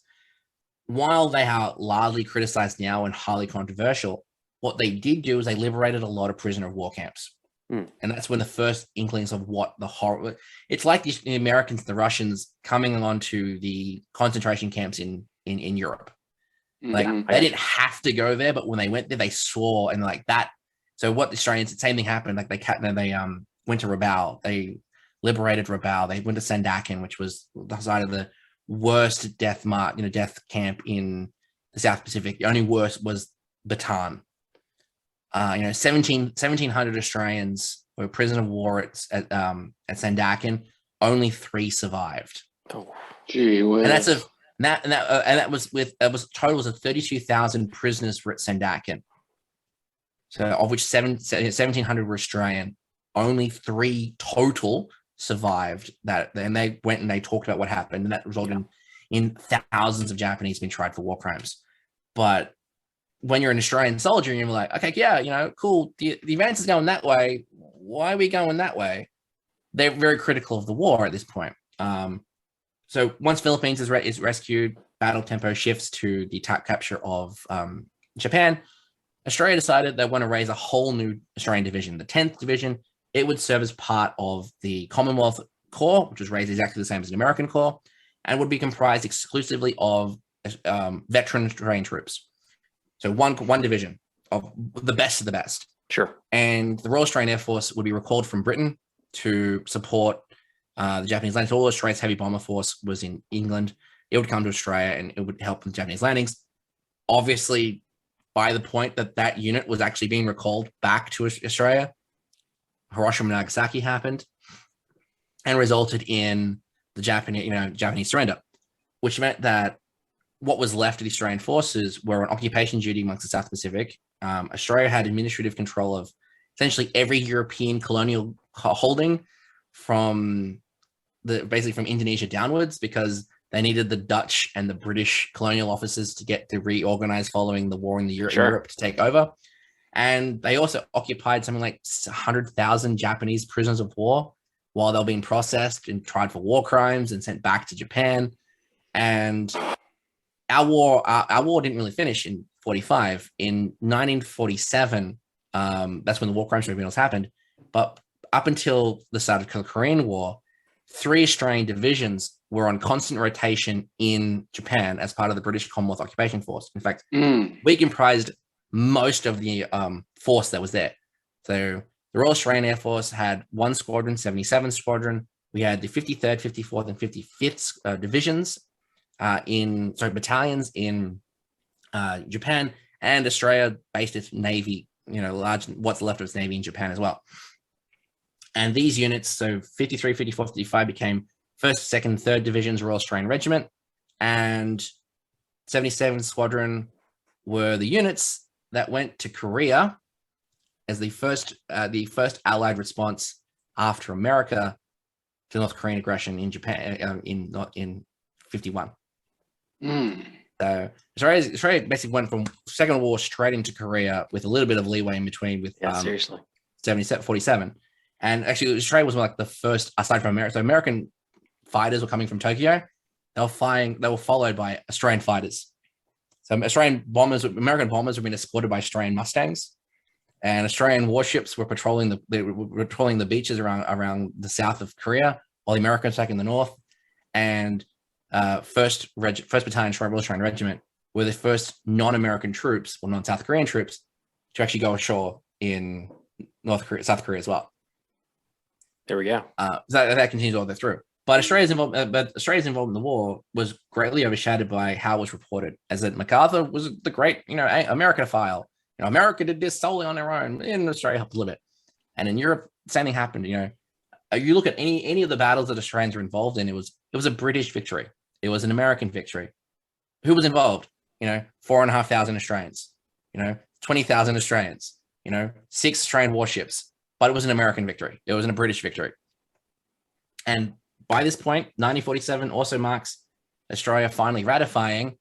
While they are largely criticized now and highly controversial, what they did do is they liberated a lot of prisoner of war camps. And that's when the first inklings of what the horror, it's like the Americans, the Russians coming onto the concentration camps in Europe. They didn't have to go there, but when they went there, they saw and that. So what the Australians, the same thing happened. They went to Rabaul. They liberated Rabaul. They went to Sandakan, which was the site of the worst death camp in the South Pacific. The only worst was Bataan. 1,700 Australians were prisoner of war at Sandakan. Only 3 survived. Oh, gee whiz. And that was totals of 32,000 prisoners were at Sandakan. So of which 1,700 were Australian. Only 3 total survived that, and they went and they talked about what happened, and that resulted in thousands of Japanese being tried for war crimes. But when you're an Australian soldier and you're like, okay, yeah, cool, the advance is going that way. Why are we going that way? They're very critical of the war at this point. So once Philippines is rescued, battle tempo shifts to the capture of Japan. Australia decided they want to raise a whole new Australian division, the 10th Division. It would serve as part of the Commonwealth Corps, which was raised exactly the same as the American Corps, and would be comprised exclusively of veteran Australian troops. So one division of the best. Sure. And the Royal Australian Air Force would be recalled from Britain to support the Japanese landings. All Australia's heavy bomber force was in England. It would come to Australia and it would help with Japanese landings. Obviously, by the point that unit was actually being recalled back to Australia, Hiroshima and Nagasaki happened and resulted in the Japanese surrender, which meant that what was left of the Australian forces were on occupation duty amongst the South Pacific. Australia had administrative control of essentially every European colonial holding, from basically from Indonesia downwards, because they needed the Dutch and the British colonial officers to get to reorganize following the war in Europe to take over. And they also occupied something like 100,000 Japanese prisoners of war while they were being processed and tried for war crimes and sent back to Japan. And our war didn't really finish in 45. In 1947, that's when the war crimes tribunals happened. But up until the start of the Korean War, 3 Australian divisions were on constant rotation in Japan as part of the British Commonwealth Occupation Force. In fact, we comprised most of the force that was there. So the Royal Australian Air Force had 1 squadron, 77th Squadron. We had the 53rd, 54th, and 55th divisions battalions in Japan, and Australia based its Navy, what's left of its Navy in Japan as well. And these units, so 53, 54, 55 became 1st, 2nd, 3rd Divisions Royal Australian Regiment, and 77th Squadron were the units that went to Korea as the first Allied response after America to North Korean aggression in Japan in 51. So Australia basically went from Second World War straight into Korea with a little bit of leeway in between with 47. And actually, Australia was like the first, aside from America. So American fighters were coming from Tokyo. They were followed by Australian fighters. So American bombers were being escorted by Australian Mustangs, and Australian warships were patrolling the beaches around the south of Korea, while the Americans attacked in the north. And First Battalion Royal Australian Regiment were the first non-American troops, or non-South Korean troops, to actually go ashore in South Korea as well. There we go. That continues all the way through. But Australia's involvement in the war was greatly overshadowed by how it was reported, as that MacArthur was the great, Americanophile. America did this solely on their own. In Australia helped a little bit, and in Europe, the same thing happened. You look at any of the battles that Australians were involved in, it was a British victory. It was an American victory. Who was involved? 4,500 Australians. 20,000 Australians. 6 Australian warships. But it was an American victory. It wasn't a British victory. And by this point, 1947 also marks Australia finally ratifying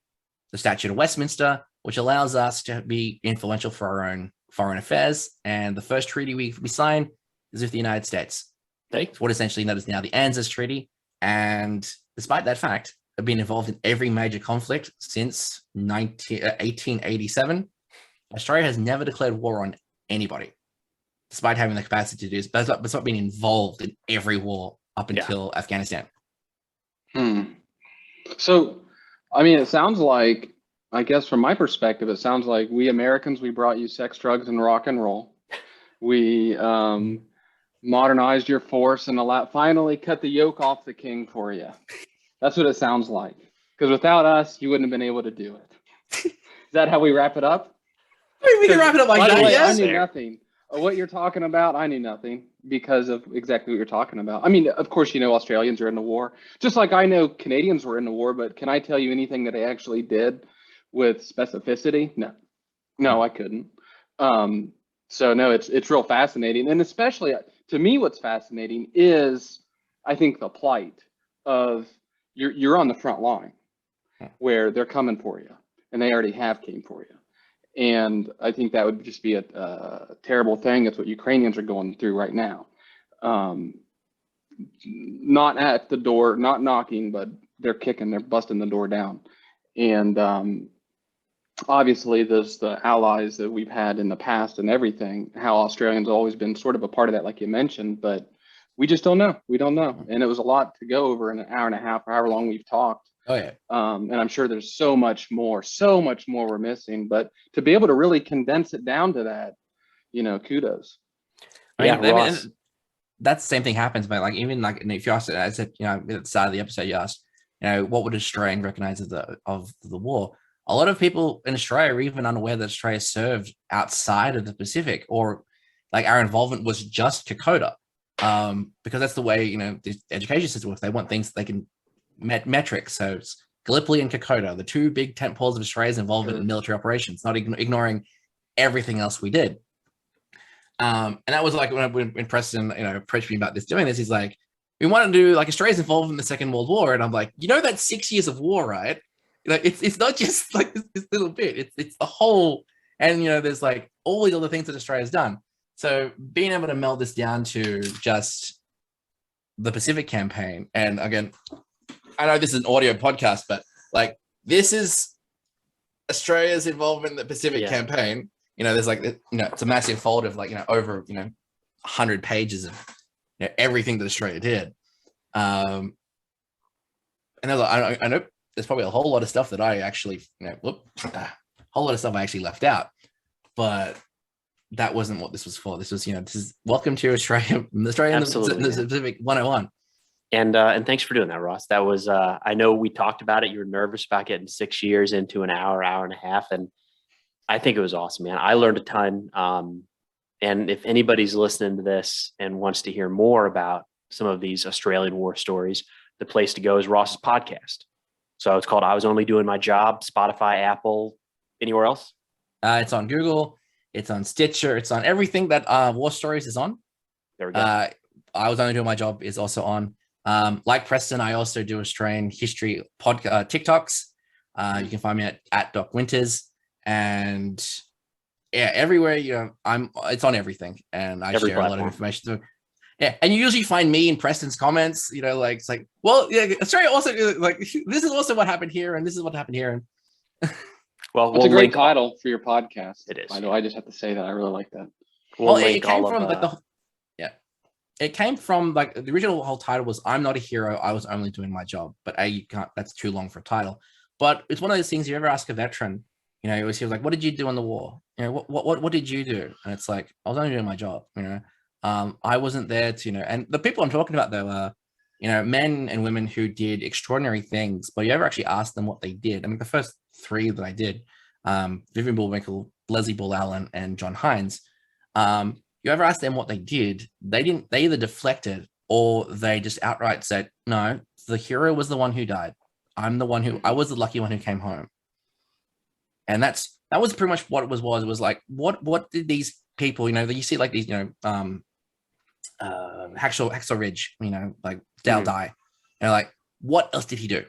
the Statute of Westminster, which allows us to be influential for our own foreign affairs. And the first treaty we signed is with the United States. It's what essentially known as now the ANZUS Treaty. And despite that fact, have been involved in every major conflict since 1887. Australia has never declared war on anybody, despite having the capacity to do this, but it's not been involved in every war up until Afghanistan. So, it sounds like, I guess from my perspective, it sounds like we Americans, we brought you sex, drugs, and rock and roll. We modernized your force and finally cut the yoke off the king for you. That's what it sounds like. Because without us, you wouldn't have been able to do it. Is that how we wrap it up? We can wrap it up like that. Yes. I knew nothing. What you're talking about, I knew nothing because of exactly what you're talking about. Of course, Australians are in the war. Just like I know Canadians were in the war, but can I tell you anything that they actually did with specificity? No, I couldn't. So no, it's real fascinating. And especially to me, what's fascinating is, I think, the plight of you're on the front line where they're coming for you, and they already have came for you. And I think that would just be a terrible thing. It's what Ukrainians are going through right now. Not at the door, not knocking, but they're busting the door down. And obviously there's the allies that we've had in the past and everything, how Australians have always been sort of a part of that, like you mentioned, but we just don't know. We don't know. And it was a lot to go over in an hour and a half, or however long we've talked. Oh yeah. And I'm sure there's so much more we're missing, but to be able to really condense it down to that, kudos. Ross. That's the same thing happens, but if you asked it, I said, at the start of the episode, you asked, what would Australian recognize of the war? A lot of people in Australia are even unaware that Australia served outside of the Pacific, or our involvement was just Kokoda, because that's the way, the education system works. They want things they can metrics. So it's Gallipoli and Kokoda, the 2 big tent poles of Australia's involvement in military operations, not ignoring everything else we did. And that was like when Preston, approached me about doing this, he's like, we want to do like Australia's involved in the Second World War. And I'm like, that's 6 years of war, right? It's not just like this little bit, it's the whole, and there's like all these other things that Australia's done. So being able to meld this down to just the Pacific campaign, and again, I know this is an audio podcast, but like this is Australia's involvement in the Pacific campaign. There's like, it's a massive folder of like, over, 100 pages of everything that Australia did. And I know there's probably a whole lot of stuff that I actually, a whole lot of stuff I actually left out, but that wasn't what this was for. This was, this is welcome to Australia, Australia in the Pacific 101. And thanks for doing that, Ross. That was, I know we talked about it. You were nervous about getting 6 years into an hour and a half. And I think it was awesome, man. I learned a ton. And if anybody's listening to this and wants to hear more about some of these Australian war stories, the place to go is Ross's podcast. So it's called I Was Only Doing My Job, Spotify, Apple, anywhere else? It's on Google. It's on Stitcher. It's on everything that War Stories is on. There we go. I Was Only Doing My Job is also on. Like Preston, I also do Australian history TikToks. You can find me at Doc Winters, and everywhere. It's on everything, and I share a lot of information. So, and you usually find me in Preston's comments. It's like, well, Australia also like this is also what happened here, and this is what happened here. Well, it's a great title for your podcast. It is. I know. I just have to say that I really like that. It came from it came from like the original whole title was "I'm Not a Hero, I Was Only Doing My Job," but you can't. That's too long for a title. But it's one of those things you ever ask a veteran, he was like, "What did you do in the war? What did you do?" And it's like, I was only doing my job. I wasn't there to and the people I'm talking about though are men and women who did extraordinary things. But you ever actually ask them what they did? I mean, the first three that I did, Vivian Bullwinkle, Leslie Bull Allen, and John Hines. You ever ask them what they did? They didn't. They either deflected or they just outright said, "No, the hero was the one who died. I was the lucky one who came home." And that was pretty much what it was. It was like, what did these people, you see like these, Hacksaw Ridge, like Dale die, like what else did he do?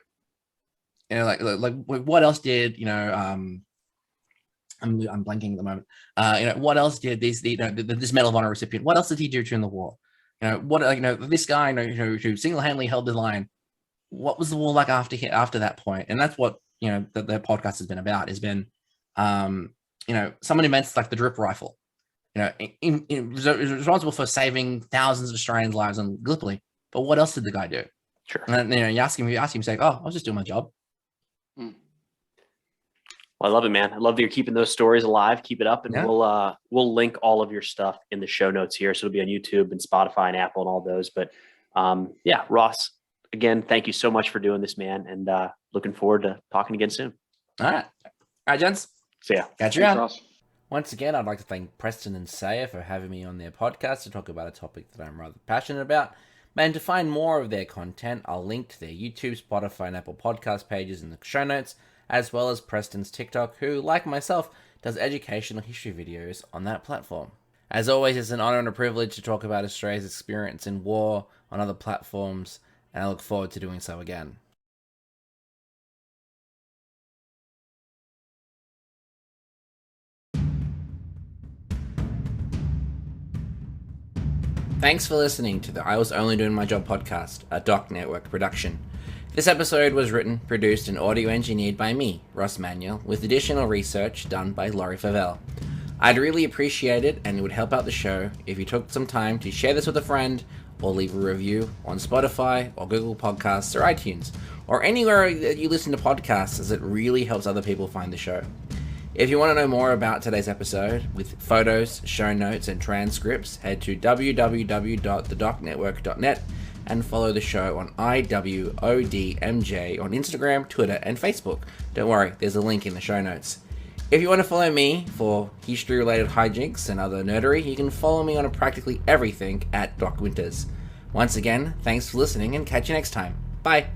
Like what else did I'm blanking at the moment. What else did this Medal of Honor recipient? What else did he do during the war? This guy, who single-handedly held the line. What was the war like after that point? And that's what the podcast has been about. Has been, someone invents like the drip rifle. Responsible for saving thousands of Australian lives on Gallipoli. But what else did the guy do? Sure. And then you ask him, say, "Oh, I was just doing my job." Well, I love it, man. I love that you're keeping those stories alive. Keep it up, and we'll link all of your stuff in the show notes here. So it'll be on YouTube and Spotify and Apple and all those. But Ross, again, thank you so much for doing this, man, and looking forward to talking again soon. All right, gents. See ya. Catch you around. Once again, I'd like to thank Preston and Seyer for having me on their podcast to talk about a topic that I'm rather passionate about. And to find more of their content, I'll link to their YouTube, Spotify, and Apple podcast pages in the show notes, as well as Preston's TikTok, who, like myself, does educational history videos on that platform. As always, it's an honor and a privilege to talk about Australia's experience in war on other platforms, and I look forward to doing so again. Thanks for listening to the I Was Only Doing My Job podcast, a Doc Network production. This episode was written, produced, and audio engineered by me, Ross Manuel, with additional research done by Laurie Favell. I'd really appreciate it, and it would help out the show if you took some time to share this with a friend, or leave a review on Spotify, or Google Podcasts, or iTunes, or anywhere that you listen to podcasts, as it really helps other people find the show. If you want to know more about today's episode, with photos, show notes, and transcripts, head to www.thedocnetwork.net and follow the show on IWODMJ on Instagram, Twitter, and Facebook. Don't worry, there's a link in the show notes. If you want to follow me for history-related hijinks and other nerdery, you can follow me on practically everything at Doc Winters. Once again, thanks for listening and catch you next time. Bye!